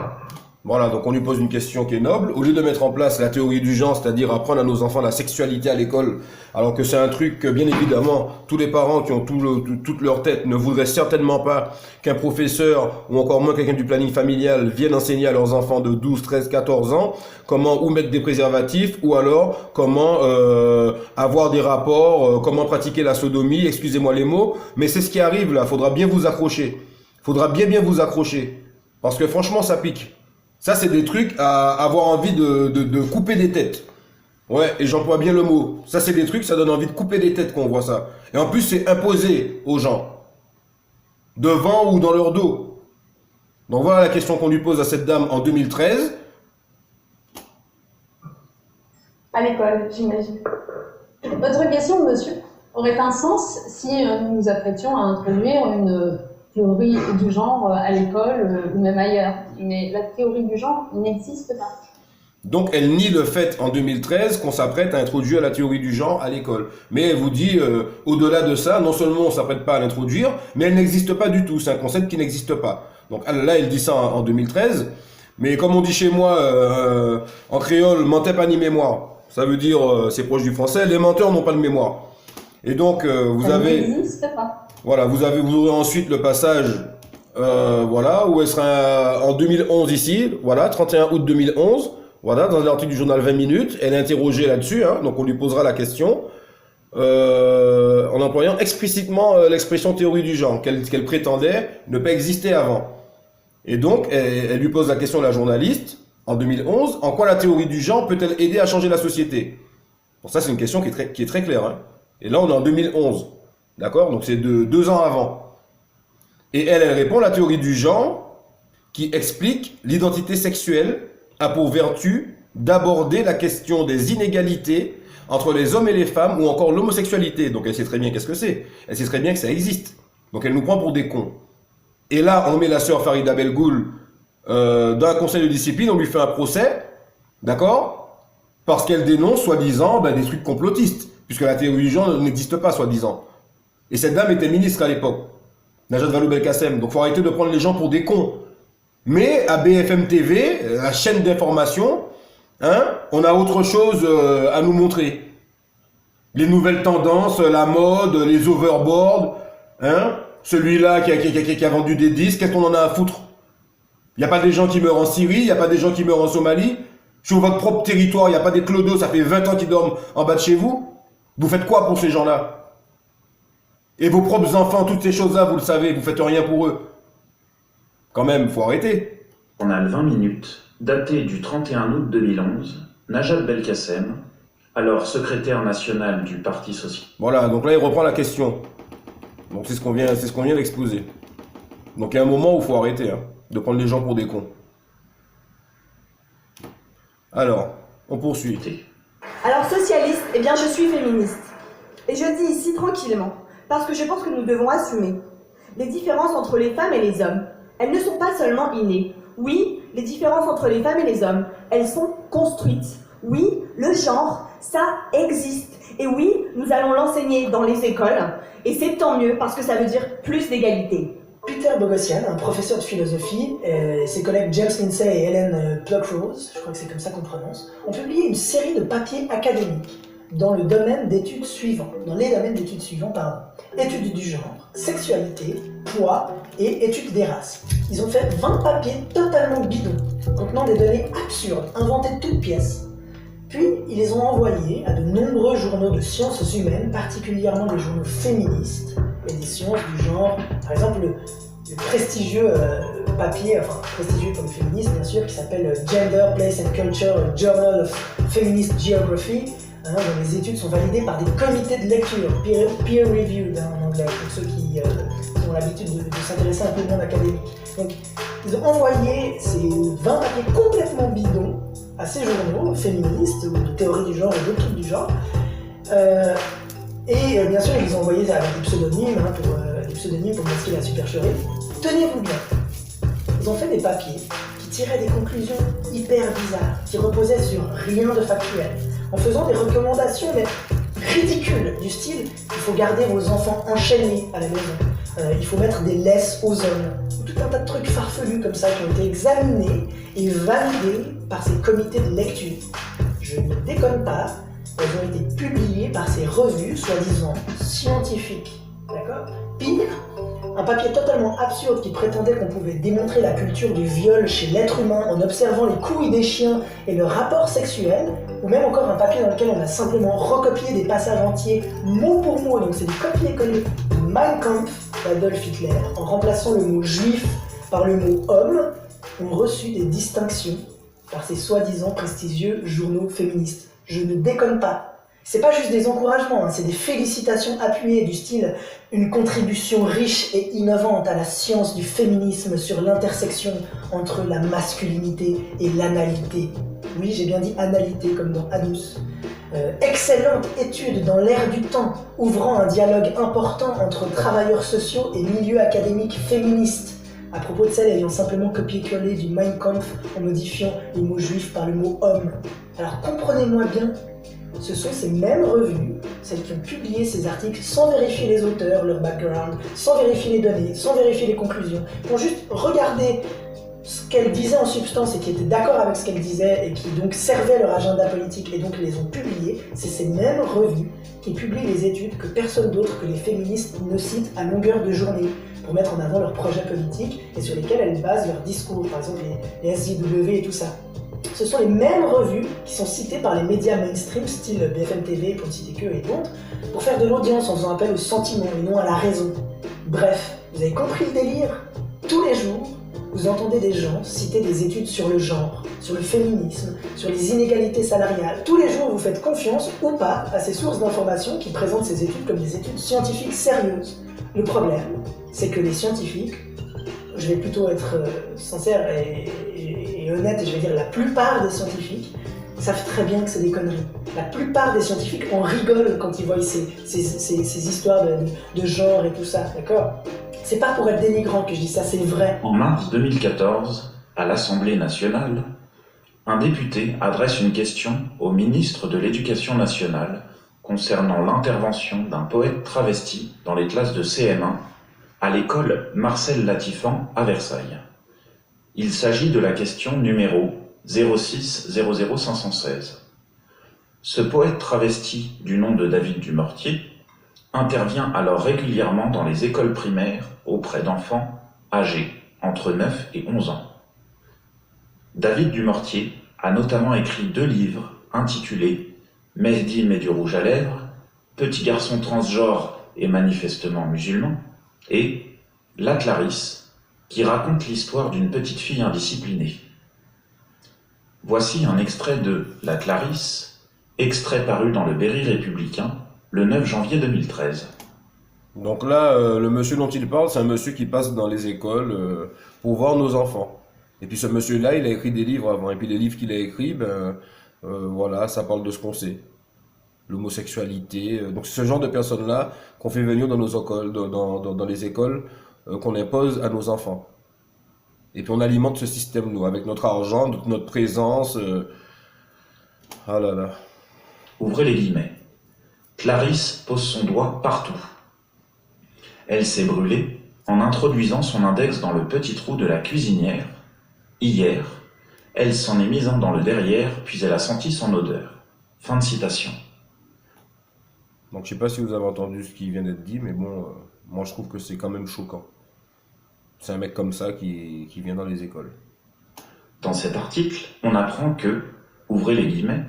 Voilà, donc on lui pose une question qui est noble. Au lieu de mettre en place la théorie du genre, c'est-à-dire apprendre à nos enfants la sexualité à l'école, alors que c'est un truc que, bien évidemment, tous les parents qui ont toute leur tête ne voudraient certainement pas qu'un professeur, ou encore moins quelqu'un du planning familial, vienne enseigner à leurs enfants de 12, 13, 14 ans comment ou mettre des préservatifs, ou alors comment avoir des rapports, comment pratiquer la sodomie, excusez-moi les mots, mais c'est ce qui arrive là, faudra bien vous accrocher. Faudra bien vous accrocher. Parce que franchement, ça pique. Ça, c'est des trucs à avoir envie de couper des têtes. Ouais, et j'emploie bien le mot. Ça, c'est des trucs, ça donne envie de couper des têtes quand on voit ça. Et en plus, c'est imposé aux gens. Devant ou dans leur dos. Donc voilà la question qu'on lui pose à cette dame en 2013. À l'école, j'imagine. Votre question, monsieur, aurait un sens si nous nous apprêtions à introduire une théorie du genre à l'école ou même ailleurs. Mais la théorie du genre n'existe pas. Donc elle nie le fait en 2013 qu'on s'apprête à introduire la théorie du genre à l'école. Mais elle vous dit, au-delà de ça, non seulement on s'apprête pas à l'introduire, mais elle n'existe pas du tout. C'est un concept qui n'existe pas. Donc là, elle dit ça en 2013. Mais comme on dit chez moi, en créole, mentez pas ni mémoire. Ça veut dire, c'est proche du français, les menteurs n'ont pas de mémoire. Et donc, vous avez... Ça n'existe pas. Voilà, vous aurez ensuite le passage, voilà, où elle sera en 2011 ici, voilà, 31 août 2011, voilà, dans l'article du journal 20 minutes, elle est interrogée là-dessus, hein, donc on lui posera la question, en employant explicitement l'expression théorie du genre, qu'elle prétendait ne pas exister avant. Et donc, elle lui pose la question à la journaliste, en 2011, en quoi la théorie du genre peut-elle aider à changer la société? Bon, ça c'est une question qui est très claire, hein. Et là on est en 2011. D'accord? Donc c'est de 2 ans avant. Et elle répond, la théorie du genre, qui explique l'identité sexuelle, a pour vertu d'aborder la question des inégalités entre les hommes et les femmes, ou encore l'homosexualité. Donc elle sait très bien qu'est-ce que c'est. Elle sait très bien que ça existe. Donc elle nous prend pour des cons. Et là, on met la sœur Farida Belgoul dans un conseil de discipline, on lui fait un procès, d'accord? Parce qu'elle dénonce, soi-disant, des trucs complotistes, puisque la théorie du genre n'existe pas, soi-disant. Et cette dame était ministre à l'époque, Najat Vallaud-Belkacem. Donc faut arrêter de prendre les gens pour des cons. Mais à BFM TV, la chaîne d'information, hein, on a autre chose à nous montrer. Les nouvelles tendances, la mode, les overboards, hein, celui-là qui a vendu des disques, qu'est-ce qu'on en a à foutre? Il n'y a pas des gens qui meurent en Syrie, il n'y a pas des gens qui meurent en Somalie. Sur votre propre territoire, il n'y a pas des clodos, ça fait 20 ans qu'ils dorment en bas de chez vous. Vous faites quoi pour ces gens-là? Et vos propres enfants, toutes ces choses-là, vous le savez, vous faites rien pour eux. Quand même, faut arrêter. Journal 20 minutes, daté du 31 août 2011, Najat Belkacem, alors secrétaire national du Parti socialiste. Voilà, donc là il reprend la question. Donc c'est ce qu'on vient d'exposer. Donc il y a un moment où il faut arrêter de prendre les gens pour des cons. Alors, on poursuit. Alors socialiste, eh bien je suis féministe. Et je dis ici tranquillement, parce que je pense que nous devons assumer les différences entre les femmes et les hommes. Elles ne sont pas seulement innées. Oui, les différences entre les femmes et les hommes, elles sont construites. Oui, le genre, ça existe. Et oui, nous allons l'enseigner dans les écoles. Et c'est tant mieux, parce que ça veut dire plus d'égalité. Peter Boghossian, un professeur de philosophie, et ses collègues James Lindsay et Helen Pluckrose, je crois que c'est comme ça qu'on prononce, ont publié une série de papiers académiques dans les domaines d'études suivants. Études du genre, sexualité, poids et études des races. Ils ont fait 20 papiers totalement bidons, contenant des données absurdes, inventées de toutes pièces. Puis, ils les ont envoyés à de nombreux journaux de sciences humaines, particulièrement des journaux féministes et des sciences du genre. Par exemple, le prestigieux papier, enfin prestigieux pour les féministes bien sûr, qui s'appelle Gender, Place and Culture, Journal of Feminist Geography, dont les études sont validées par des comités de lecture, peer-reviewed en anglais, pour ceux qui ont l'habitude de s'intéresser un peu au monde académique. Donc, ils ont envoyé ces 20 papiers complètement bidons à ces journaux féministes, ou de théorie du genre et d'autres trucs du genre. Et bien sûr, ils les ont envoyés avec des pseudonymes, pour masquer la supercherie. Tenez-vous bien, ils ont fait des papiers qui tiraient des conclusions hyper bizarres, qui reposaient sur rien de factuel, en faisant des recommandations mais ridicules, du style « il faut garder vos enfants enchaînés à la maison », il faut mettre des laisses aux hommes, tout un tas de trucs farfelus comme ça qui ont été examinés et validés par ces comités de lecture. Je ne déconne pas, elles ont été publiées par ces revues soi-disant scientifiques. D'accord ? Pire, un papier totalement absurde qui prétendait qu'on pouvait démontrer la culture du viol chez l'être humain en observant les couilles des chiens et le rapport sexuel, ou même encore un papier dans lequel on a simplement recopié des passages entiers mot pour mot, donc c'est du copier-coller de Mein Kampf d'Adolf Hitler, en remplaçant le mot juif par le mot homme, ont reçu des distinctions par ces soi-disant prestigieux journaux féministes. Je ne déconne pas. C'est pas juste des encouragements, c'est des félicitations appuyées du style « une contribution riche et innovante à la science du féminisme sur l'intersection entre la masculinité et l'analité ». Oui, j'ai bien dit analité, comme dans Anus. Excellente étude dans l'ère du temps, ouvrant un dialogue important entre travailleurs sociaux et milieux académiques féministes, à propos de celles ayant simplement copié-collé du Mein Kampf en modifiant les mots juifs par le mot homme. Alors comprenez-moi bien, ce sont ces mêmes revues, celles qui ont publié ces articles sans vérifier les auteurs, leur background, sans vérifier les données, sans vérifier les conclusions, qui ont juste regardé ce qu'elles disaient en substance et qui étaient d'accord avec ce qu'elles disaient et qui donc servaient leur agenda politique et donc les ont publiées. C'est ces mêmes revues qui publient les études que personne d'autre que les féministes ne citent à longueur de journée pour mettre en avant leurs projets politiques et sur lesquels elles basent leur discours, par exemple les SJW et tout ça. Ce sont les mêmes revues qui sont citées par les médias mainstream, style BFM TV, pour ne citer que et d'autres, pour faire de l'audience en faisant appel au sentiment et non à la raison. Bref, vous avez compris le délire ? Tous les jours, vous entendez des gens citer des études sur le genre, sur le féminisme, sur les inégalités salariales. Tous les jours, vous faites confiance ou pas à ces sources d'informations qui présentent ces études comme des études scientifiques sérieuses. Le problème, c'est que les scientifiques, je vais plutôt être sincère et honnête, et je vais dire la plupart des scientifiques savent très bien que c'est des conneries. La plupart des scientifiques en rigolent quand ils voient ces histoires de genre et tout ça, d'accord ? C'est pas pour être dénigrant que je dis ça, c'est vrai. En mars 2014, à l'Assemblée nationale, un député adresse une question au ministre de l'Éducation nationale concernant l'intervention d'un poète travesti dans les classes de CM1 à l'école Marcel Latifan à Versailles. Il s'agit de la question numéro 0600516. Ce poète travesti du nom de David Dumortier intervient alors régulièrement dans les écoles primaires auprès d'enfants âgés entre 9 et 11 ans. David Dumortier a notamment écrit 2 livres intitulés « Mehdi met du rouge à lèvres »,« Petit garçon transgenre et manifestement musulman » et « La Clarisse », qui raconte l'histoire d'une petite fille indisciplinée. Voici un extrait de La Clarisse, extrait paru dans le Berry républicain le 9 janvier 2013. Donc là, le monsieur dont il parle, c'est un monsieur qui passe dans les écoles pour voir nos enfants. Et puis ce monsieur-là, il a écrit des livres avant. Et puis les livres qu'il a écrits, voilà, ça parle de ce qu'on sait. L'homosexualité. Donc c'est ce genre de personnes-là qu'on fait venir dans nos écoles, dans les écoles, qu'on impose à nos enfants. Et puis on alimente ce système, nous, avec notre argent, notre présence. Ah là là. Ouvrez les guillemets. Clarisse pose son doigt partout. Elle s'est brûlée en introduisant son index dans le petit trou de la cuisinière. Hier, elle s'en est mise un dans le derrière, puis elle a senti son odeur. Fin de citation. Donc je sais pas si vous avez entendu ce qui vient d'être dit, mais bon, moi je trouve que c'est quand même choquant. C'est un mec comme ça qui vient dans les écoles. Dans cet article, on apprend que, ouvrez les guillemets,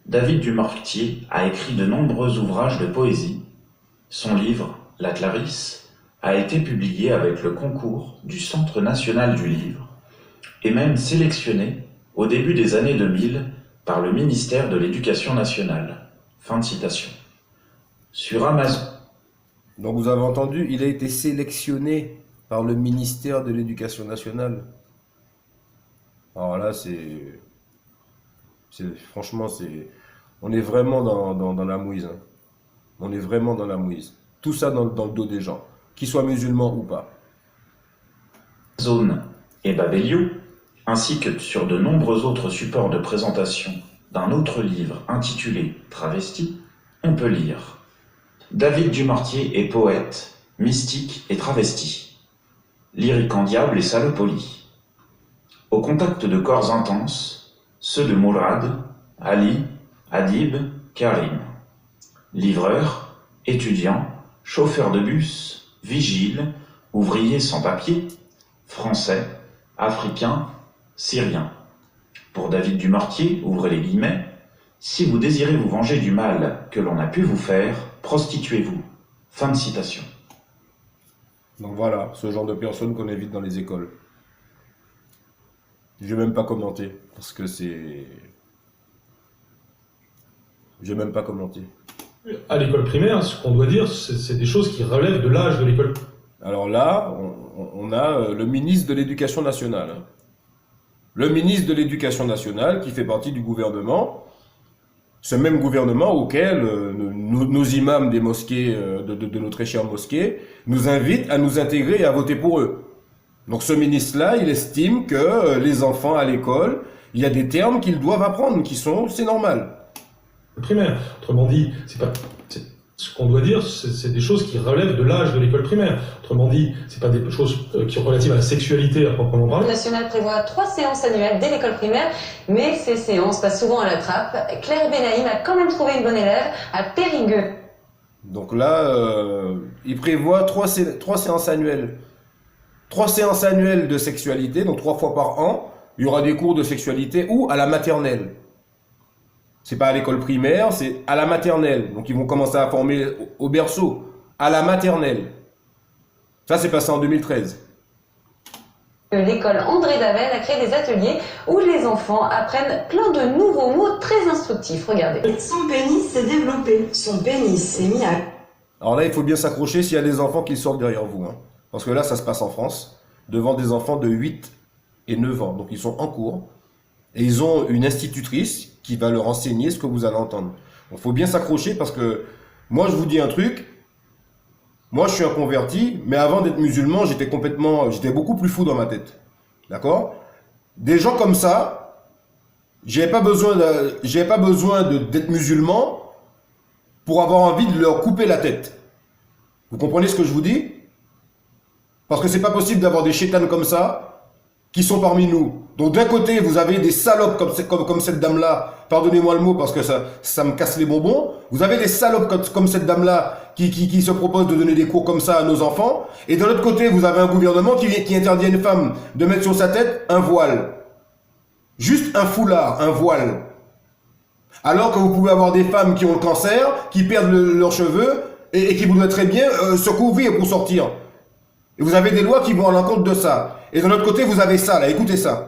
David Dumortier a écrit de nombreux ouvrages de poésie. Son livre, La Clarisse, a été publié avec le concours du Centre national du livre et même sélectionné au début des années 2000 par le ministère de l'Éducation nationale. Fin de citation. Sur Amazon. Donc vous avez entendu, il a été sélectionné par le ministère de l'Éducation nationale. Alors là, franchement, on est vraiment dans la mouise. Hein. On est vraiment dans la mouise. Tout ça dans le dos des gens, qu'ils soient musulmans ou pas. Zone et Babelio, ainsi que sur de nombreux autres supports de présentation d'un autre livre intitulé Travesti, on peut lire David Dumortier est poète, mystique et travesti. Lyrique en diable et salopolie. Au contact de corps intenses, ceux de Mourad, Ali, Adib, Karim. Livreur, étudiant, chauffeur de bus, vigile, ouvrier sans papier, français, africain, syrien. Pour David Dumortier, ouvrez les guillemets, si vous désirez vous venger du mal que l'on a pu vous faire, prostituez-vous. Fin de citation. Donc voilà, ce genre de personnes qu'on évite dans les écoles. Je vais même pas commenter, parce que c'est... Je vais même pas commenter. À l'école primaire, ce qu'on doit dire, c'est des choses qui relèvent de l'âge de l'école. Alors là, on a le ministre de l'Éducation nationale. Le ministre de l'Éducation nationale qui fait partie du gouvernement, ce même gouvernement auquel nos imams des mosquées, de nos très chères mosquées, nous invitent à nous intégrer et à voter pour eux. Donc ce ministre-là, il estime que les enfants à l'école, il y a des termes qu'ils doivent apprendre, c'est normal. Primaire. Autrement dit, ce qu'on doit dire, c'est des choses qui relèvent de l'âge de l'école primaire. Autrement dit, c'est pas des choses qui sont relatives à la sexualité à proprement parler. Le national prévoit 3 séances annuelles dès l'école primaire, mais ces séances passent souvent à la trappe. Claire Benaïm a quand même trouvé une bonne élève à Périgueux. Donc là, il prévoit 3 séances annuelles. 3 séances annuelles de sexualité, donc 3 fois par an. Il y aura des cours de sexualité ou à la maternelle. C'est pas à l'école primaire, c'est à la maternelle. Donc ils vont commencer à former au berceau, à la maternelle. Ça, c'est passé en 2013. L'école André Davel a créé des ateliers où les enfants apprennent plein de nouveaux mots très instructifs. Regardez. Son pénis s'est développé. Son pénis s'est mis à... Alors là, il faut bien s'accrocher s'il y a des enfants qui sortent derrière vous. Hein. Parce que là, ça se passe en France, devant des enfants de 8 et 9 ans. Donc ils sont en cours. Et ils ont une institutrice qui va leur enseigner ce que vous allez entendre. Il faut bien s'accrocher parce que moi, je vous dis un truc. Moi, je suis un converti, mais avant d'être musulman, j'étais beaucoup plus fou dans ma tête. D'accord? Des gens comme ça, j'avais pas besoin d'être musulman pour avoir envie de leur couper la tête. Vous comprenez ce que je vous dis? Parce que c'est pas possible d'avoir des chétanes comme ça qui sont parmi nous. Donc d'un côté, vous avez des salopes comme cette dame-là, pardonnez-moi le mot parce que ça me casse les bonbons, vous avez des salopes comme cette dame-là qui se propose de donner des cours comme ça à nos enfants, et de l'autre côté, vous avez un gouvernement qui interdit à une femme de mettre sur sa tête un voile. Juste un foulard, un voile. Alors que vous pouvez avoir des femmes qui ont le cancer, qui perdent leurs cheveux, et qui voudraient très bien se couvrir pour sortir. Et vous avez des lois qui vont à l'encontre de ça. Et de l'autre côté, vous avez ça, là, écoutez ça.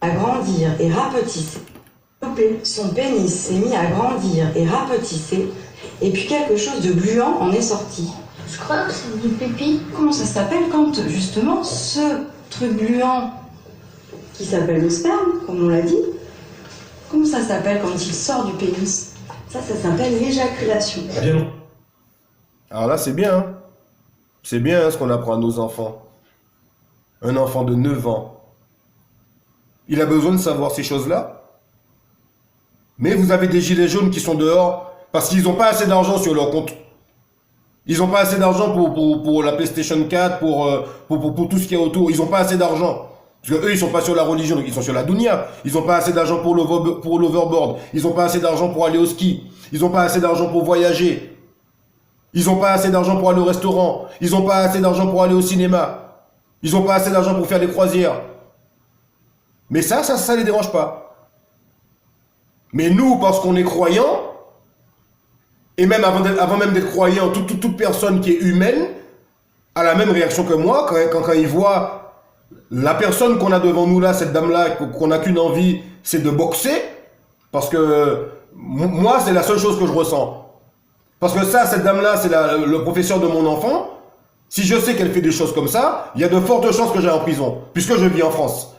à grandir et rapetisser. Son pénis s'est mis à grandir et rapetisser, et puis quelque chose de gluant en est sorti. Je crois que c'est du pipi. Comment ça s'appelle quand, justement, ce truc gluant, qui s'appelle le sperme, comme on l'a dit, comment ça s'appelle quand il sort du pénis? Ça s'appelle l'éjaculation. Bien non. Alors là, c'est bien. Hein. C'est bien hein, ce qu'on apprend à nos enfants. Un enfant de 9 ans. Il a besoin de savoir ces choses-là. Mais vous avez des gilets jaunes qui sont dehors parce qu'ils n'ont pas assez d'argent sur leur compte. Ils n'ont pas assez d'argent pour la PlayStation 4, pour tout ce qu'il y a autour. Ils n'ont pas assez d'argent. Parce qu'eux, ils sont pas sur la religion, donc ils sont sur la dunya. Ils n'ont pas assez d'argent pour l'overboard. Ils n'ont pas assez d'argent pour aller au ski. Ils n'ont pas assez d'argent pour voyager. Ils n'ont pas assez d'argent pour aller au restaurant. Ils n'ont pas assez d'argent pour aller au cinéma. Ils n'ont pas assez d'argent pour faire des croisières. Mais ça les dérange pas. Mais nous, parce qu'on est croyants, et même avant même d'être croyant, toute personne qui est humaine a la même réaction que moi quand il voit la personne qu'on a devant nous là, cette dame-là, qu'on n'a qu'une envie, c'est de boxer. Parce que moi, c'est la seule chose que je ressens. Parce que ça, cette dame-là, c'est le professeur de mon enfant. Si je sais qu'elle fait des choses comme ça, il y a de fortes chances que j'aille en prison, puisque je vis en France.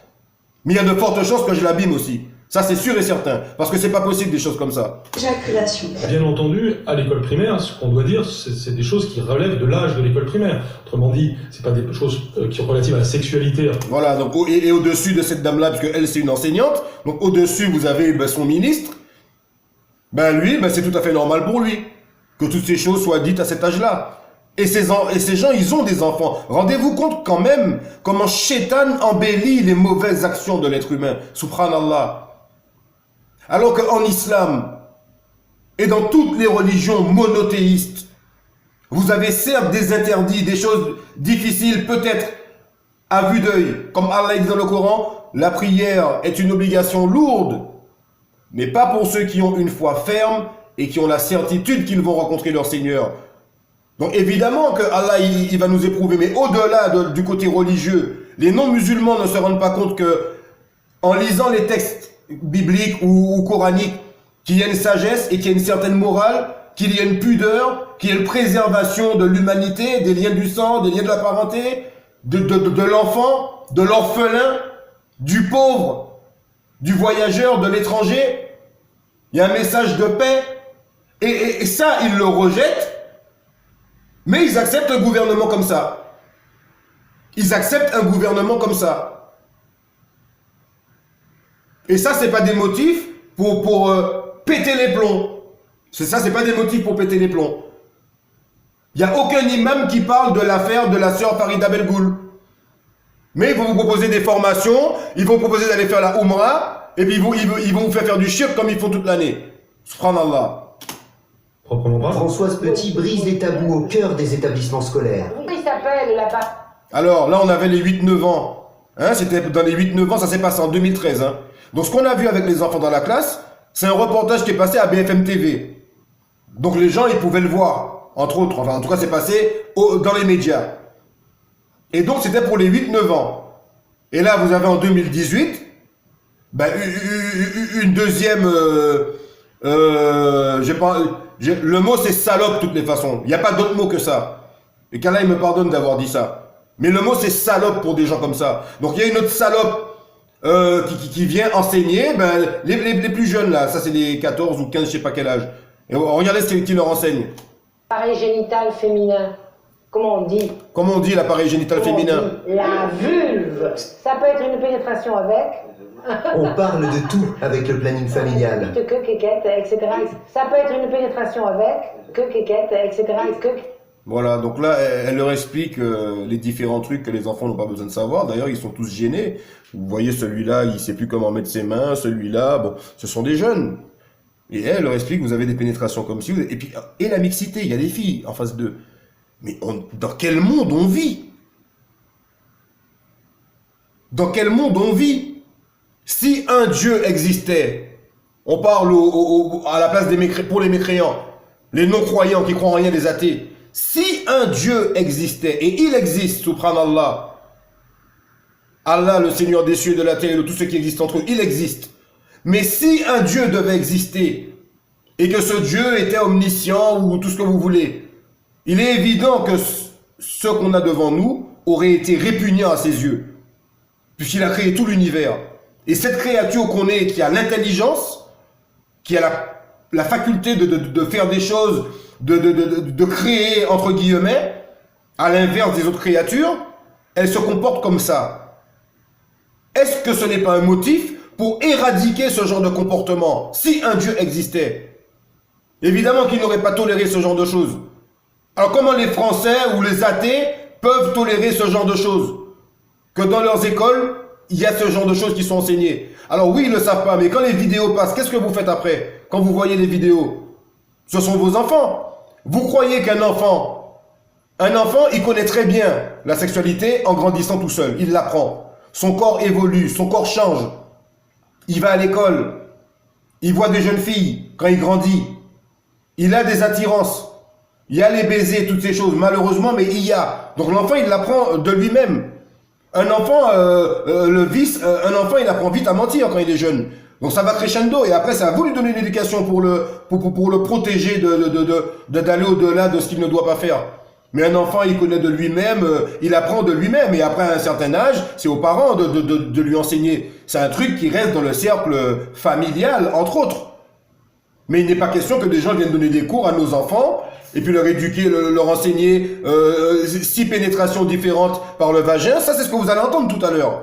Mais il y a de fortes chances que je l'abîme aussi. Ça, c'est sûr et certain. Parce que c'est pas possible des choses comme ça. Éjaculation. Bien entendu, à l'école primaire, ce qu'on doit dire, c'est des choses qui relèvent de l'âge de l'école primaire. Autrement dit, c'est pas des choses qui sont relatives à la sexualité. Voilà, donc, et au-dessus de cette dame-là, parce qu'elle, c'est une enseignante, donc au-dessus, vous avez son ministre. Lui, c'est tout à fait normal pour lui que toutes ces choses soient dites à cet âge-là. Et ces gens, ils ont des enfants. Rendez-vous compte quand même comment Shaitan embellit les mauvaises actions de l'être humain. Subhanallah. Alors qu'en islam, et dans toutes les religions monothéistes, vous avez certes des interdits, des choses difficiles, peut-être à vue d'œil. Comme Allah dit dans le Coran, la prière est une obligation lourde, mais pas pour ceux qui ont une foi ferme et qui ont la certitude qu'ils vont rencontrer leur Seigneur. Donc évidemment que Allah il va nous éprouver, mais au-delà du côté religieux, les non-musulmans ne se rendent pas compte que en lisant les textes bibliques ou coraniques, qu'il y a une sagesse et qu'il y a une certaine morale, qu'il y a une pudeur, qu'il y a une préservation de l'humanité, des liens du sang, des liens de la parenté, de l'enfant, de l'orphelin, du pauvre, du voyageur, de l'étranger. Il y a un message de paix. Et ça, ils le rejettent, mais ils acceptent un gouvernement comme ça. Ils acceptent un gouvernement comme ça. Et ça, c'est pas des motifs pour péter les plombs. C'est pas des motifs pour péter les plombs. Il n'y a aucun imam qui parle de l'affaire de la sœur Farida Belgoul. Mais ils vont vous proposer des formations, ils vont vous proposer d'aller faire la Umrah, et puis ils vont vous faire du shirk comme ils font toute l'année. Subhanallah. Françoise Petit brise les tabous au cœur des établissements scolaires. Il s'appelle là-bas. Alors là, on avait les 8-9 ans. Hein, c'était dans les 8-9 ans, ça s'est passé en 2013. Hein. Donc ce qu'on a vu avec les enfants dans la classe, c'est un reportage qui est passé à BFM TV. Donc les gens, ils pouvaient le voir, entre autres. Enfin, en tout cas, c'est passé dans les médias. Et donc, c'était pour les 8-9 ans. Et là, vous avez en 2018, une deuxième... le mot, c'est salope, de toutes les façons. Il n'y a pas d'autre mot que ça. Et qu'Allah, il me pardonne d'avoir dit ça. Mais le mot, c'est salope pour des gens comme ça. Donc, il y a une autre salope qui vient enseigner, les plus jeunes là, ça c'est les 14 ou 15, je sais pas quel âge. Et regardez ce qu'il leur enseigne. Appareil génital féminin. Comment on dit? Comment on dit l'appareil génital féminin? La vulve. Ça peut être une pénétration avec. On parle de tout avec le planning familial. Que quéquette, etc. Ça peut être une pénétration avec. Que quéquette, etc. Voilà, donc là, elle leur explique les différents trucs que les enfants n'ont pas besoin de savoir. D'ailleurs, ils sont tous gênés. Vous voyez, celui-là, il sait plus comment mettre ses mains. Celui-là, bon, ce sont des jeunes. Et elle leur explique, vous avez des pénétrations comme ci. Et puis, et la mixité, il y a des filles en face d'eux. Mais dans quel monde on vit? Dans quel monde on vit? Si un Dieu existait, on parle à la place pour les mécréants, les non-croyants qui croient en rien, des athées. Si un Dieu existait, et il existe, subhanallah, Allah, le Seigneur des cieux et de la terre, et de tout ce qui existe entre eux, il existe. Mais si un Dieu devait exister, et que ce Dieu était omniscient, ou tout ce que vous voulez, il est évident que ce qu'on a devant nous aurait été répugnant à ses yeux, puisqu'il a créé tout l'univers. Et cette créature qu'on est, qui a l'intelligence, qui a la faculté de faire des choses, de créer, entre guillemets, à l'inverse des autres créatures, elle se comporte comme ça. Est-ce que ce n'est pas un motif pour éradiquer ce genre de comportement, si un Dieu existait? Évidemment qu'il n'aurait pas toléré ce genre de choses. Alors comment les Français ou les athées peuvent tolérer ce genre de choses? Que dans leurs écoles, il y a ce genre de choses qui sont enseignées. Alors oui, ils ne le savent pas, mais quand les vidéos passent, qu'est-ce que vous faites après? Quand vous voyez les vidéos? Ce sont vos enfants. Vous croyez qu'un enfant, il connaît très bien la sexualité en grandissant tout seul. Il l'apprend. Son corps évolue, son corps change. Il va à l'école. Il voit des jeunes filles quand il grandit. Il a des attirances. Il y a les baisers, toutes ces choses, malheureusement, mais il y a. Donc l'enfant, il l'apprend de lui-même. Un enfant, un enfant, il apprend vite à mentir quand il est jeune. Donc ça va crescendo, et après, ça a voulu donner une éducation pour le protéger d'aller au-delà de ce qu'il ne doit pas faire. Mais un enfant, il connaît de lui-même, il apprend de lui-même, et après, à un certain âge, c'est aux parents de lui enseigner. C'est un truc qui reste dans le cercle familial, entre autres. Mais il n'est pas question que des gens viennent donner des cours à nos enfants, et puis leur éduquer, leur enseigner 6 pénétrations différentes par le vagin. Ça, c'est ce que vous allez entendre tout à l'heure.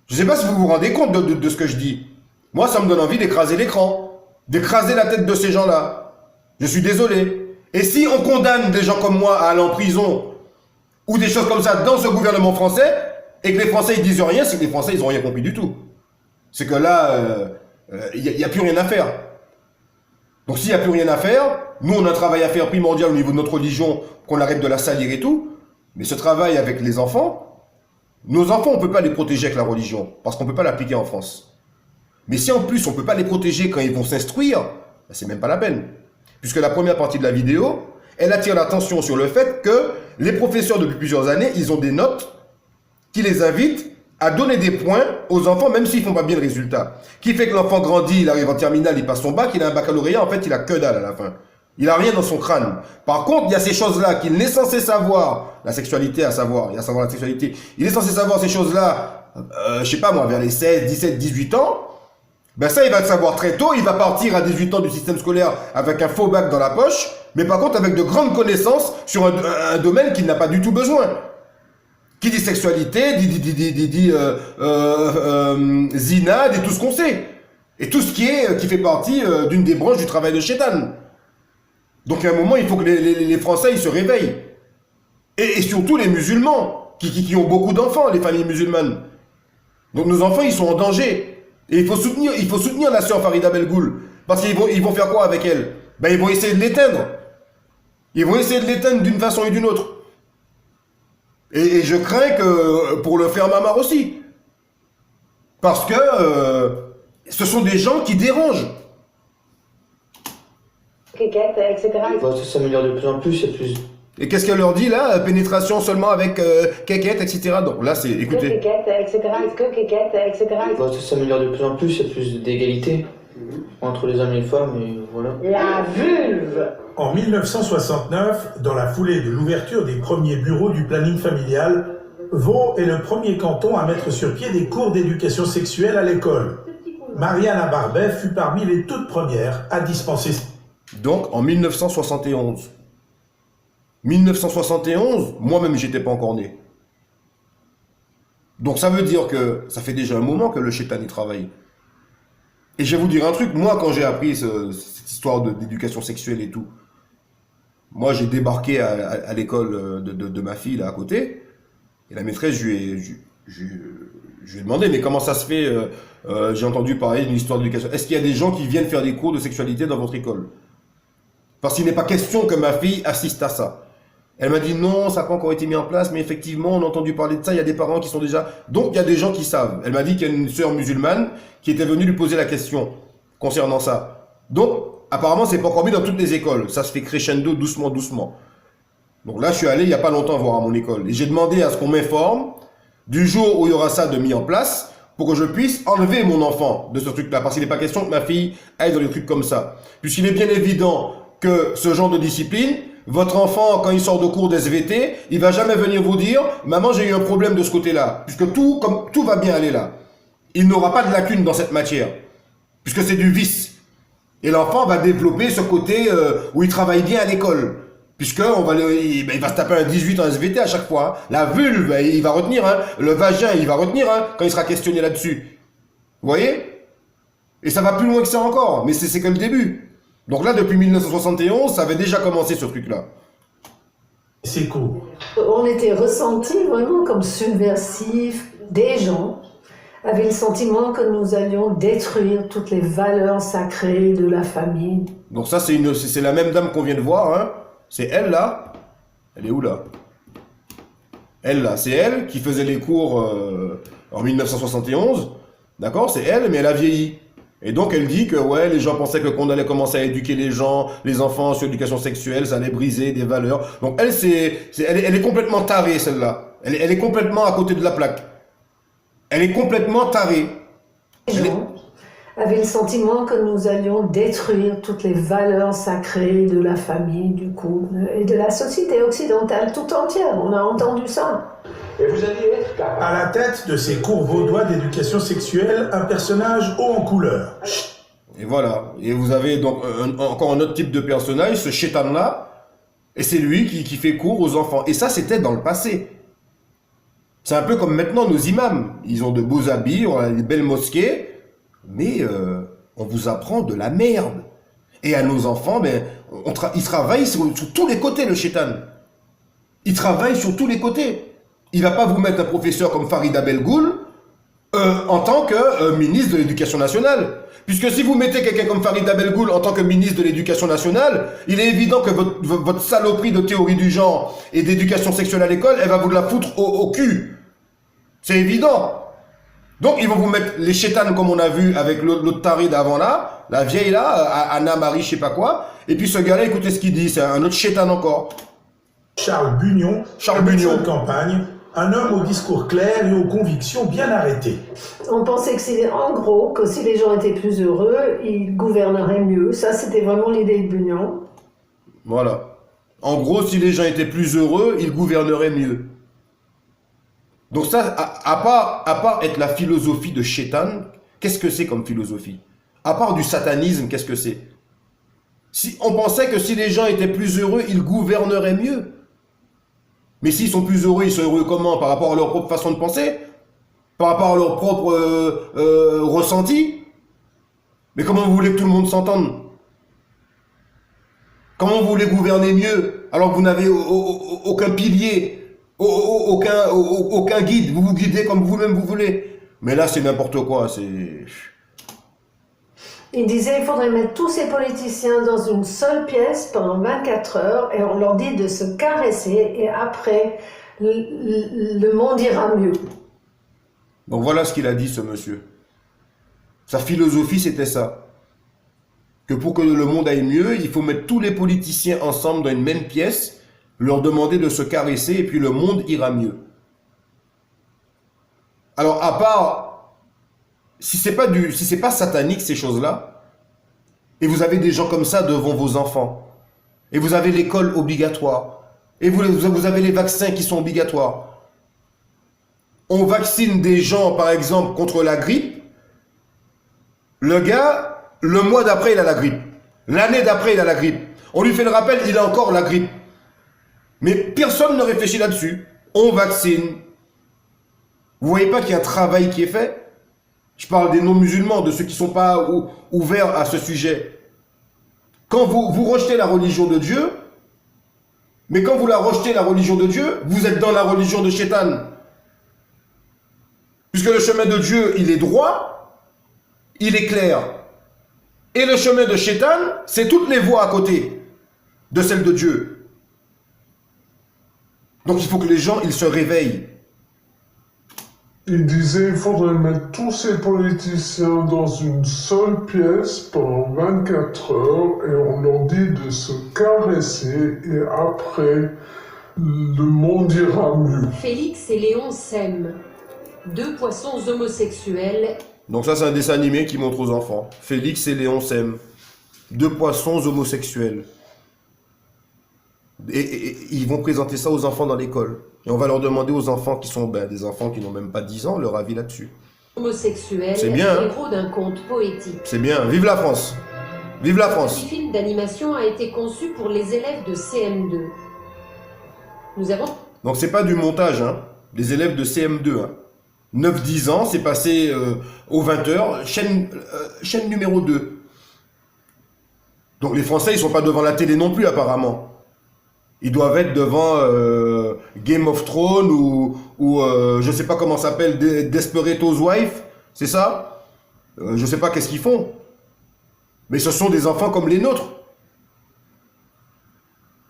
Je ne sais pas si vous vous rendez compte de ce que je dis. Moi, ça me donne envie d'écraser l'écran, d'écraser la tête de ces gens-là. Je suis désolé. Et si on condamne des gens comme moi à aller en prison, ou des choses comme ça dans ce gouvernement français, et que les Français ils disent rien, c'est que les Français ils n'ont rien compris du tout. C'est que là, il n'y a plus rien à faire. Donc s'il n'y a plus rien à faire, nous on a un travail à faire primordial au niveau de notre religion, qu'on arrête de la salir et tout, mais ce travail avec les enfants, nos enfants on ne peut pas les protéger avec la religion, parce qu'on ne peut pas l'appliquer en France. Mais si en plus on ne peut pas les protéger quand ils vont s'instruire, ben, c'est même pas la peine. Puisque la première partie de la vidéo, elle attire l'attention sur le fait que les professeurs depuis plusieurs années, ils ont des notes qui les invitent à donner des points aux enfants, même s'ils font pas bien le résultat. Qui fait que l'enfant grandit, il arrive en terminale, il passe son bac, il a un baccalauréat, en fait, il a que dalle à la fin. Il a rien dans son crâne. Par contre, il y a ces choses-là qu'il est censé savoir, la sexualité à savoir, il y a à savoir la sexualité, il est censé savoir ces choses-là, je sais pas moi, vers les 16, 17, 18 ans, ben ça, il va le savoir très tôt, il va partir à 18 ans du système scolaire avec un faux bac dans la poche, mais par contre avec de grandes connaissances sur un domaine qu'il n'a pas du tout besoin. Qui dit sexualité, dit zina, dit tout ce qu'on sait. Et tout ce qui fait partie d'une des branches du travail de Shaitan. Donc à un moment, il faut que les Français ils se réveillent. Et surtout les musulmans, qui ont beaucoup d'enfants, les familles musulmanes. Donc nos enfants, ils sont en danger. Et il faut soutenir la sœur Farida Belgoul. Parce qu'ils vont faire quoi avec elle? Ben ils vont essayer de l'éteindre. Ils vont essayer de l'éteindre d'une façon ou d'une autre. Et je crains que pour le frère Mamar aussi. Parce que ce sont des gens qui dérangent. Cricket, etc. Ça s'améliore de plus en plus, c'est plus... Et qu'est-ce qu'elle leur dit là? Pénétration seulement avec quéquette, etc. Donc là, c'est... Écoutez. Cricket, etc. etc. Ça s'améliore de plus en plus, c'est plus d'égalité entre les hommes et les femmes, et voilà. La vulve. En 1969, dans la foulée de l'ouverture des premiers bureaux du planning familial, Vaud est le premier canton à mettre sur pied des cours d'éducation sexuelle à l'école. Marianne Barbet fut parmi les toutes premières à dispenser. Donc, en 1971. 1971, moi-même, j'étais pas encore né. Donc, ça veut dire que ça fait déjà un moment que le Shaitan y travaille. Et je vais vous dire un truc, moi, quand j'ai appris cette histoire d'éducation sexuelle et tout, moi, j'ai débarqué à l'école de ma fille, là, à côté, et la maîtresse, je lui ai demandé, mais comment ça se fait, j'ai entendu parler d'une histoire d'éducation. Est-ce qu'il y a des gens qui viennent faire des cours de sexualité dans votre école? Parce qu'il n'est pas question que ma fille assiste à ça. Elle m'a dit non, ça n'a pas encore été mis en place, mais effectivement, on a entendu parler de ça, il y a des parents qui sont déjà... Donc, il y a des gens qui savent. Elle m'a dit qu'il y a une sœur musulmane qui était venue lui poser la question concernant ça. Donc, apparemment, c'est pas encore mis dans toutes les écoles. Ça se fait crescendo, doucement, doucement. Donc là, je suis allé il n'y a pas longtemps voir à mon école. Et j'ai demandé à ce qu'on m'informe du jour où il y aura ça de mis en place, pour que je puisse enlever mon enfant de ce truc-là. Parce qu'il n'est pas question que ma fille aille dans des trucs comme ça. Puisqu'il est bien évident que ce genre de discipline, votre enfant, quand il sort de cours d'SVT, il va jamais venir vous dire « Maman, j'ai eu un problème de ce côté-là. » Puisque tout va bien aller là. Il n'aura pas de lacune dans cette matière. Puisque c'est du vice. Et l'enfant va développer ce côté où il travaille bien à l'école. Puisque il va se taper un 18 en SVT à chaque fois. La vulve, il va retenir. Hein. Le vagin, il va retenir quand il sera questionné là-dessus. Vous voyez? Et ça va plus loin que ça encore. Mais c'est que le début. Donc là, depuis 1971, ça avait déjà commencé ce truc-là. C'est cool. On était ressentis vraiment comme subversifs. Des gens avaient le sentiment que nous allions détruire toutes les valeurs sacrées de la famille. Donc ça, c'est la même dame qu'on vient de voir, hein. C'est elle là. Elle est où là? Elle là, c'est elle qui faisait les cours en 1971. D'accord? C'est elle, mais elle a vieilli. Et donc elle dit que ouais, les gens pensaient que qu'on allait commencer à éduquer les enfants sur l'éducation sexuelle, ça allait briser des valeurs. Donc elle, elle est complètement tarée celle-là. Elle est complètement à côté de la plaque. Elle est complètement tarée. Les gens avaient le sentiment que nous allions détruire toutes les valeurs sacrées de la famille, du couple et de la société occidentale tout entière. On a entendu ça. Et vous alliez être capable. À la tête de ces cours vaudois d'éducation sexuelle, un personnage haut en couleur. Et voilà. Et vous avez donc encore un autre type de personnage, ce chétan-là. Et c'est lui qui fait cours aux enfants. Et ça, c'était dans le passé. C'est un peu comme maintenant nos imams. Ils ont de beaux habits, on a des belles mosquées. Mais on vous apprend de la merde. Et à nos enfants, ils travaillent sur tous les côtés, le chétan. Il travaille sur tous les côtés. Il va pas vous mettre un professeur comme Farida Belgoul en tant que ministre de l'Éducation nationale. Puisque si vous mettez quelqu'un comme Farida Belgoul en tant que ministre de l'Éducation nationale, il est évident que votre saloperie de théorie du genre et d'éducation sexuelle à l'école, elle va vous la foutre au cul. C'est évident. Donc ils vont vous mettre les chétanes comme on a vu avec l'autre taré d'avant là, la vieille là, Anna Marie je sais pas quoi, et puis ce gars-là, écoutez ce qu'il dit, c'est un autre chétan encore. Charles Bugnon, de campagne, un homme au discours clair et aux convictions bien arrêtées. On pensait que c'est en gros que si les gens étaient plus heureux, ils gouverneraient mieux. Ça, c'était vraiment l'idée de Bugnon. Voilà. En gros, si les gens étaient plus heureux, ils gouverneraient mieux. Donc ça, à part être la philosophie de Chétan, qu'est-ce que c'est comme philosophie? À part du satanisme, qu'est-ce que c'est? Si on pensait que si les gens étaient plus heureux, ils gouverneraient mieux. Mais s'ils sont plus heureux, ils sont heureux comment? Par rapport à leur propre façon de penser? Par rapport à leur propre ressenti? Mais comment vous voulez que tout le monde s'entende? Comment vous voulez gouverner mieux alors que vous n'avez aucun pilier? Aucun guide, vous vous guidez comme vous-même vous voulez. Mais là, c'est n'importe quoi, c'est... Il disait qu'il faudrait mettre tous ces politiciens dans une seule pièce pendant 24 heures et on leur dit de se caresser et après, le monde ira mieux. Donc voilà ce qu'il a dit, ce monsieur. Sa philosophie, c'était ça. Que pour que le monde aille mieux, il faut mettre tous les politiciens ensemble dans une même pièce, leur demander de se caresser et puis le monde ira mieux. Alors à part, si c'est pas satanique ces choses-là, et vous avez des gens comme ça devant vos enfants, et vous avez l'école obligatoire, et vous avez les vaccins qui sont obligatoires. On vaccine des gens par exemple contre la grippe, le gars, le mois d'après il a la grippe, l'année d'après il a la grippe, on lui fait le rappel, il a encore la grippe. Mais personne ne réfléchit là-dessus. On vaccine. Vous voyez pas qu'il y a un travail qui est fait? Je parle des non-musulmans, de ceux qui ne sont pas ouverts à ce sujet. Quand vous rejetez la religion de Dieu, mais quand vous la rejetez, la religion de Dieu, vous êtes dans la religion de Chétan. Puisque le chemin de Dieu, il est droit, il est clair. Et le chemin de Chétan, c'est toutes les voies à côté de celle de Dieu. Donc il faut que les gens, ils se réveillent. Il disait qu'il faudrait mettre tous ces politiciens dans une seule pièce pendant 24 heures et on leur dit de se caresser et après, le monde ira mieux. Félix et Léon s'aiment. Deux poissons homosexuels. Donc ça, c'est un dessin animé qui montre aux enfants. Félix et Léon s'aiment. Deux poissons homosexuels. Et ils vont présenter ça aux enfants dans l'école. Et on va leur demander aux enfants qui sont des enfants qui n'ont même pas 10 ans, leur avis là-dessus. Homosexuels, c'est bien, héros d'un conte poétique. C'est bien. Vive la France. Vive la France. Ce film d'animation a été conçu pour les élèves de CM2. Nous avons... Donc c'est pas du montage, hein. Les élèves de CM2, hein. 9-10 ans, c'est passé aux 20h, chaîne numéro 2. Donc les Français, ils sont pas devant la télé non plus, apparemment. Ils doivent être devant Game of Thrones ou je sais pas comment ça s'appelle, Desperate Housewives, c'est ça? Je sais pas qu'est-ce qu'ils font. Mais ce sont des enfants comme les nôtres.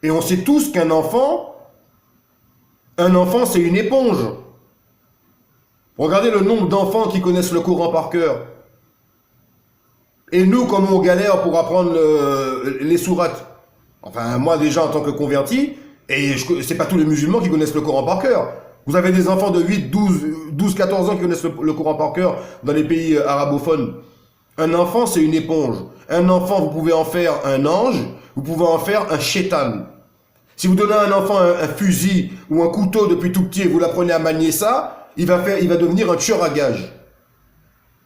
Et on sait tous qu'un enfant, c'est une éponge. Regardez le nombre d'enfants qui connaissent le Coran par cœur. Et nous, comme on galère pour apprendre les sourates. Enfin, moi déjà en tant que converti, et c'est pas tous les musulmans qui connaissent le Coran par cœur. Vous avez des enfants de 8, 12, 14 ans qui connaissent le Coran par cœur dans les pays arabophones. Un enfant, c'est une éponge. Un enfant, vous pouvez en faire un ange, vous pouvez en faire un shaitan. Si vous donnez à un enfant un fusil ou un couteau depuis tout petit et vous l'apprenez à manier ça, il va devenir un tueur à gages.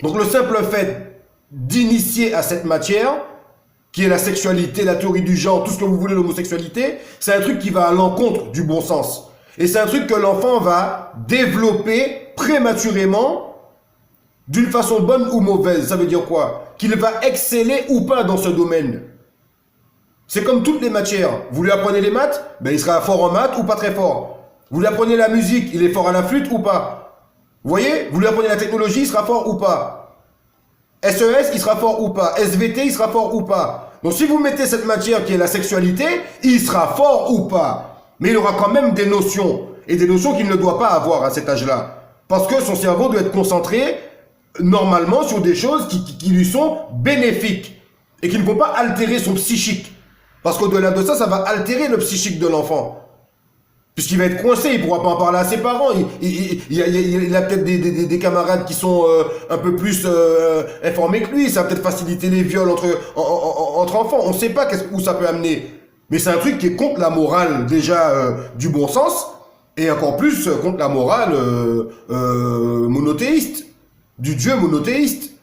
Donc le simple fait d'initier à cette matière, qui est la sexualité, la théorie du genre, tout ce que vous voulez, l'homosexualité, c'est un truc qui va à l'encontre du bon sens. Et c'est un truc que l'enfant va développer prématurément d'une façon bonne ou mauvaise. Ça veut dire quoi? Qu'il va exceller ou pas dans ce domaine. C'est comme toutes les matières. Vous lui apprenez les maths, il sera fort en maths ou pas très fort. Vous lui apprenez la musique, il est fort à la flûte ou pas. Vous voyez? Vous lui apprenez la technologie, il sera fort ou pas. SES, il sera fort ou pas. SVT, il sera fort ou pas. Donc si vous mettez cette matière qui est la sexualité, il sera fort ou pas. Mais il aura quand même des notions. Et des notions qu'il ne doit pas avoir à cet âge-là. Parce que son cerveau doit être concentré normalement sur des choses qui lui sont bénéfiques. Et qui ne vont pas altérer son psychique. Parce qu'au-delà de ça, ça va altérer le psychique de l'enfant. Puisqu'il va être coincé, il ne pourra pas en parler à ses parents. Il a peut-être des camarades qui sont un peu plus informés que lui. Ça va peut-être faciliter les viols entre enfants. On ne sait pas où ça peut amener. Mais c'est un truc qui est contre la morale déjà du bon sens. Et encore plus contre la morale monothéiste. Du Dieu monothéiste.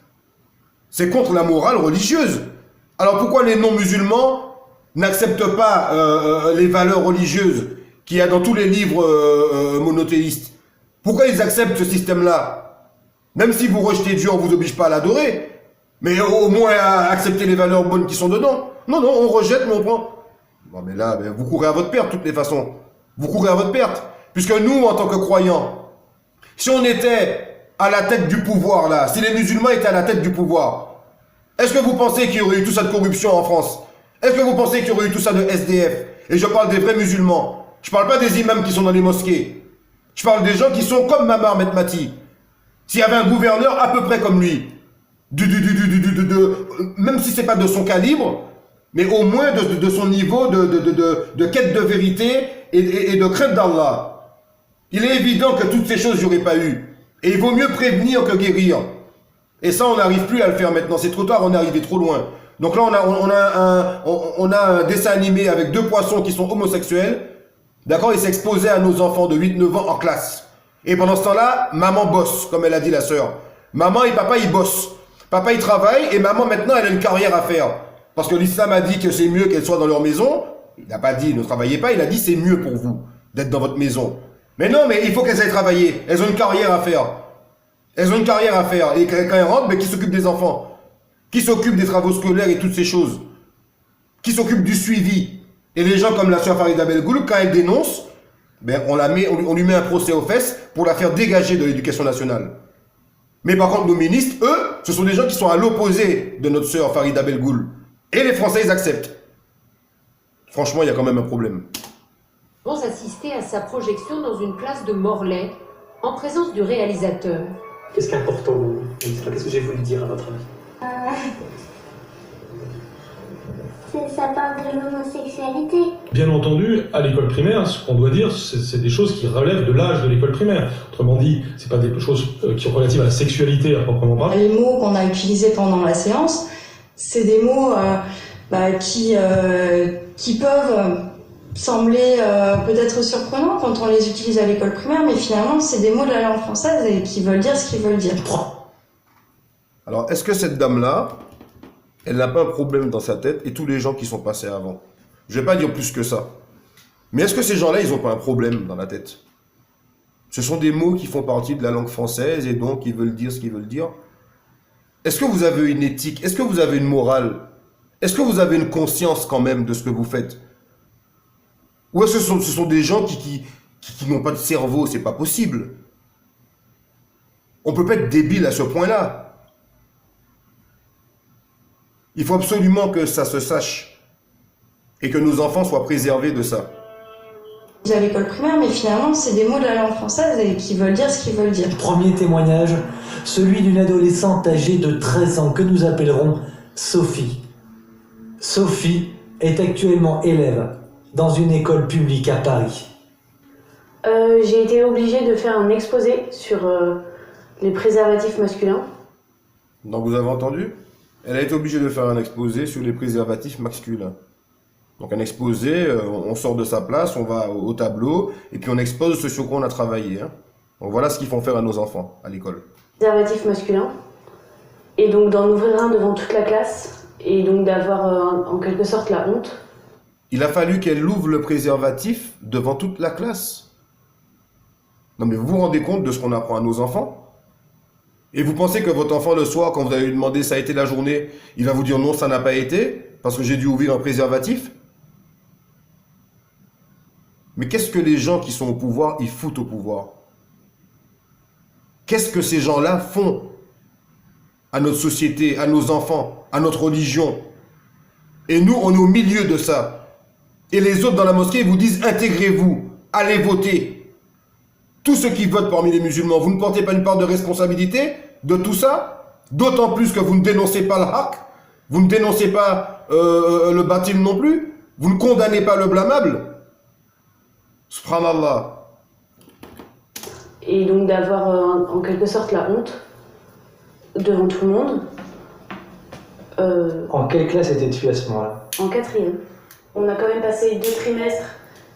C'est contre la morale religieuse. Alors pourquoi les non-musulmans n'acceptent pas les valeurs religieuses qu'il y a dans tous les livres monothéistes? Pourquoi ils acceptent ce système-là? Même si vous rejetez Dieu, on ne vous oblige pas à l'adorer, mais au moins à accepter les valeurs bonnes qui sont dedans. Non, on rejette, mais on prend. Bon, mais là, vous courez à votre perte, de toutes les façons. Vous courez à votre perte. Puisque nous, en tant que croyants, si on était à la tête du pouvoir, là, si les musulmans étaient à la tête du pouvoir, est-ce que vous pensez qu'il y aurait eu tout ça de corruption en France? Est-ce que vous pensez qu'il y aurait eu tout ça de SDF? Et je parle des vrais musulmans. Je parle pas des imams qui sont dans les mosquées. Je parle des gens qui sont comme Mamar Metmati. S'il y avait un gouverneur à peu près comme lui, même si c'est pas de son calibre, mais au moins de son niveau de quête de vérité et de crainte d'Allah. Il est évident que toutes ces choses, il n'y aurait pas eu. Et il vaut mieux prévenir que guérir. Et ça, on n'arrive plus à le faire maintenant. C'est trop tard, on est arrivé trop loin. Donc là, on a un dessin animé avec deux poissons qui sont homosexuels. D'accord? Il s'est exposé à nos enfants de 8-9 ans en classe. Et pendant ce temps-là, maman bosse, comme elle a dit la sœur. Maman et papa, ils bossent. Papa, il travaille et maman, maintenant, elle a une carrière à faire. Parce que l'islam a dit que c'est mieux qu'elle soit dans leur maison. Il n'a pas dit ne travaillez pas, il a dit c'est mieux pour vous d'être dans votre maison. Mais non, mais il faut qu'elles aillent travailler. Elles ont une carrière à faire. Elles ont une carrière à faire. Et quand elles rentrent, qui s'occupe des enfants? Qui s'occupe des travaux scolaires et toutes ces choses? Qui s'occupe du suivi? Et les gens comme la sœur Farida Belgoul, quand elle dénonce, on lui met un procès aux fesses pour la faire dégager de l'éducation nationale. Mais par contre, nos ministres, eux, ce sont des gens qui sont à l'opposé de notre sœur Farida Belgoul. Et les Français, ils acceptent. Franchement, il y a quand même un problème. Nous avons assisté à sa projection dans une classe de Morlaix, en présence du réalisateur. Qu'est-ce qui est important? Qu'est-ce que j'ai voulu dire à votre avis? Ça parle de l'homosexualité. Bien entendu, à l'école primaire, ce qu'on doit dire, c'est des choses qui relèvent de l'âge de l'école primaire. Autrement dit, c'est pas des choses qui sont relatives à la sexualité à proprement parler. Les mots qu'on a utilisés pendant la séance, c'est des mots qui peuvent sembler peut-être surprenants quand on les utilise à l'école primaire, mais finalement, c'est des mots de la langue française et qui veulent dire ce qu'ils veulent dire. Alors, est-ce que cette dame-là, elle n'a pas un problème dans sa tête et tous les gens qui sont passés avant? Je ne vais pas dire plus que ça. Mais est-ce que ces gens-là, ils n'ont pas un problème dans la tête? Ce sont des mots qui font partie de la langue française et donc ils veulent dire ce qu'ils veulent dire. Est-ce que vous avez une éthique? Est-ce que vous avez une morale? Est-ce que vous avez une conscience quand même de ce que vous faites? Ou est-ce que ce sont des gens qui n'ont pas de cerveau? C'est pas possible. On peut pas être débile à ce point-là. Il faut absolument que ça se sache. Et que nos enfants soient préservés de ça. À l'école primaire, mais finalement, c'est des mots de la langue française et qui veulent dire ce qu'ils veulent dire. Premier témoignage, celui d'une adolescente âgée de 13 ans que nous appellerons Sophie. Sophie est actuellement élève dans une école publique à Paris. J'ai été obligée de faire un exposé sur les préservatifs masculins. Donc vous avez entendu? Elle a été obligée de faire un exposé sur les préservatifs masculins. Donc un exposé, on sort de sa place, on va au tableau, et puis on expose ce sur quoi on a travaillé. Hein. Donc voilà ce qu'ils font faire à nos enfants à l'école. Préservatifs masculins. Et donc d'en ouvrir un devant toute la classe, et donc d'avoir en quelque sorte la honte. Il a fallu qu'elle ouvre le préservatif devant toute la classe. Non mais vous vous rendez compte de ce qu'on apprend à nos enfants? Et vous pensez que votre enfant le soir, quand vous allez lui demander ça a été la journée, il va vous dire non, ça n'a pas été, parce que j'ai dû ouvrir un préservatif? Mais qu'est-ce que les gens qui sont au pouvoir, ils foutent au pouvoir? Qu'est-ce que ces gens-là font à notre société, à nos enfants, à notre religion? Et nous, on est au milieu de ça. Et les autres dans la mosquée vous disent intégrez-vous, allez voter. Tous ceux qui votent parmi les musulmans, vous ne portez pas une part de responsabilité de tout ça? D'autant plus que vous ne dénoncez pas le haq, vous ne dénoncez pas le batil non plus, vous ne condamnez pas le blâmable. Subhanallah. Et donc d'avoir en quelque sorte la honte devant tout le monde. En quelle classe étais-tu à ce moment-là? En 4e. On a quand même passé 2 trimestres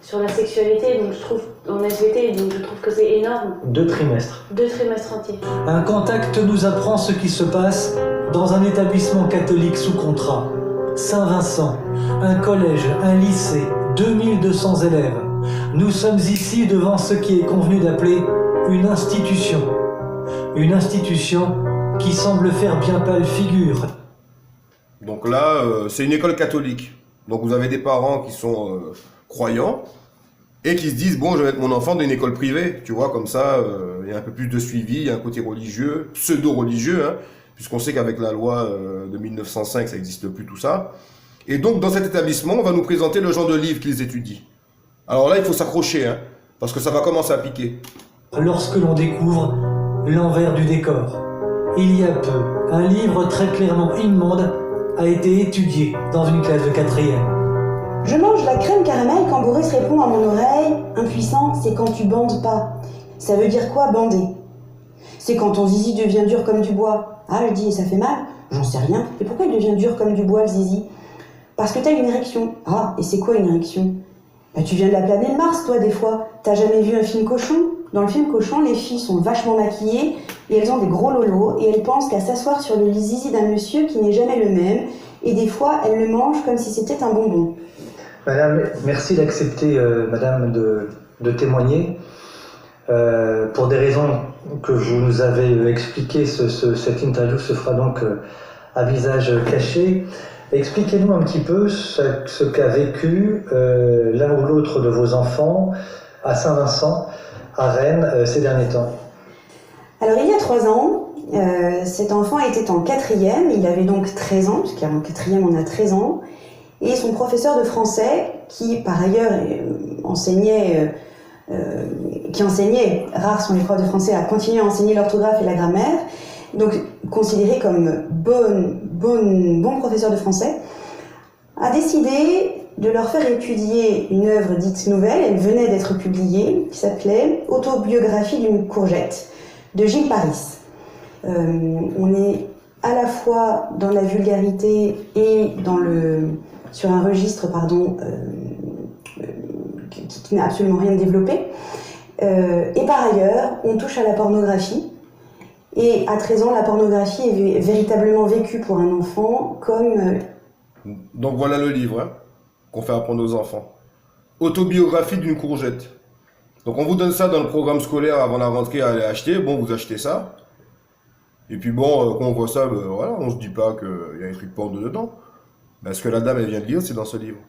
sur la sexualité, donc je trouve, en SVT, donc je trouve que c'est énorme. 2 trimestres. 2 trimestres entiers. Un contact nous apprend ce qui se passe dans un établissement catholique sous contrat. Saint-Vincent, un collège, un lycée, 2200 élèves. Nous sommes ici devant ce qui est convenu d'appeler une institution. Une institution qui semble faire bien pâle figure. Donc là, c'est une école catholique. Donc vous avez des parents qui sont croyants et qui se disent bon, je vais mettre mon enfant dans une école privée, tu vois, comme ça, il y a un peu plus de suivi, il y a un côté religieux, pseudo-religieux, hein, puisqu'on sait qu'avec la loi de 1905, ça n'existe plus tout ça. Et donc dans cet établissement, on va nous présenter le genre de livres qu'ils étudient. Alors là, il faut s'accrocher, hein, parce que ça va commencer à piquer. Lorsque l'on découvre l'envers du décor, il y a peu, un livre très clairement immonde a été étudié dans une classe de 4e. Je mange la crème caramel quand Boris répond à mon oreille « Impuissant, c'est quand tu bandes pas ». Ça veut dire quoi, bander? C'est quand ton zizi devient dur comme du bois. Ah, je dis, et ça fait mal? J'en sais rien. Et pourquoi il devient dur comme du bois, le zizi? Parce que t'as une érection. Ah, et c'est quoi une érection? Bah, tu viens de la planète Mars, toi, des fois. T'as jamais vu un film cochon? Dans le film cochon, les filles sont vachement maquillées et elles ont des gros lolos et elles pensent qu'à s'asseoir sur le zizi d'un monsieur qui n'est jamais le même et des fois, elles le mangent comme si c'était un bonbon. Madame, merci d'accepter, madame, de témoigner. Pour des raisons que vous nous avez expliquées, cette interview se fera donc à visage caché. Expliquez-nous un petit peu ce qu'a vécu l'un ou l'autre de vos enfants à Saint-Vincent, à Rennes, ces derniers temps. Alors, il y a 3 ans, cet enfant était en 4e, il avait donc 13 ans, parce qu'en 4e, on a 13 ans, et son professeur de français, qui par ailleurs enseignait, rares sont les profs de français à continuer à enseigner l'orthographe et la grammaire, donc considéré comme bon professeur de français, a décidé de leur faire étudier une œuvre dite nouvelle, elle venait d'être publiée, qui s'appelait Autobiographie d'une courgette, de Gilles Paris. On est à la fois dans la vulgarité et sur un registre qui n'a absolument rien développé. Et par ailleurs, on touche à la pornographie. Et à 13 ans, la pornographie est véritablement vécue pour un enfant comme... Donc voilà le livre qu'on fait apprendre aux enfants. Autobiographie d'une courgette. Donc on vous donne ça dans le programme scolaire avant la rentrée à aller acheter. Bon, vous achetez ça. Et puis bon, quand on voit ça, voilà, on se dit pas qu'il y a un truc porno dedans. Mais ce que la dame elle vient de lire, c'est dans ce livre.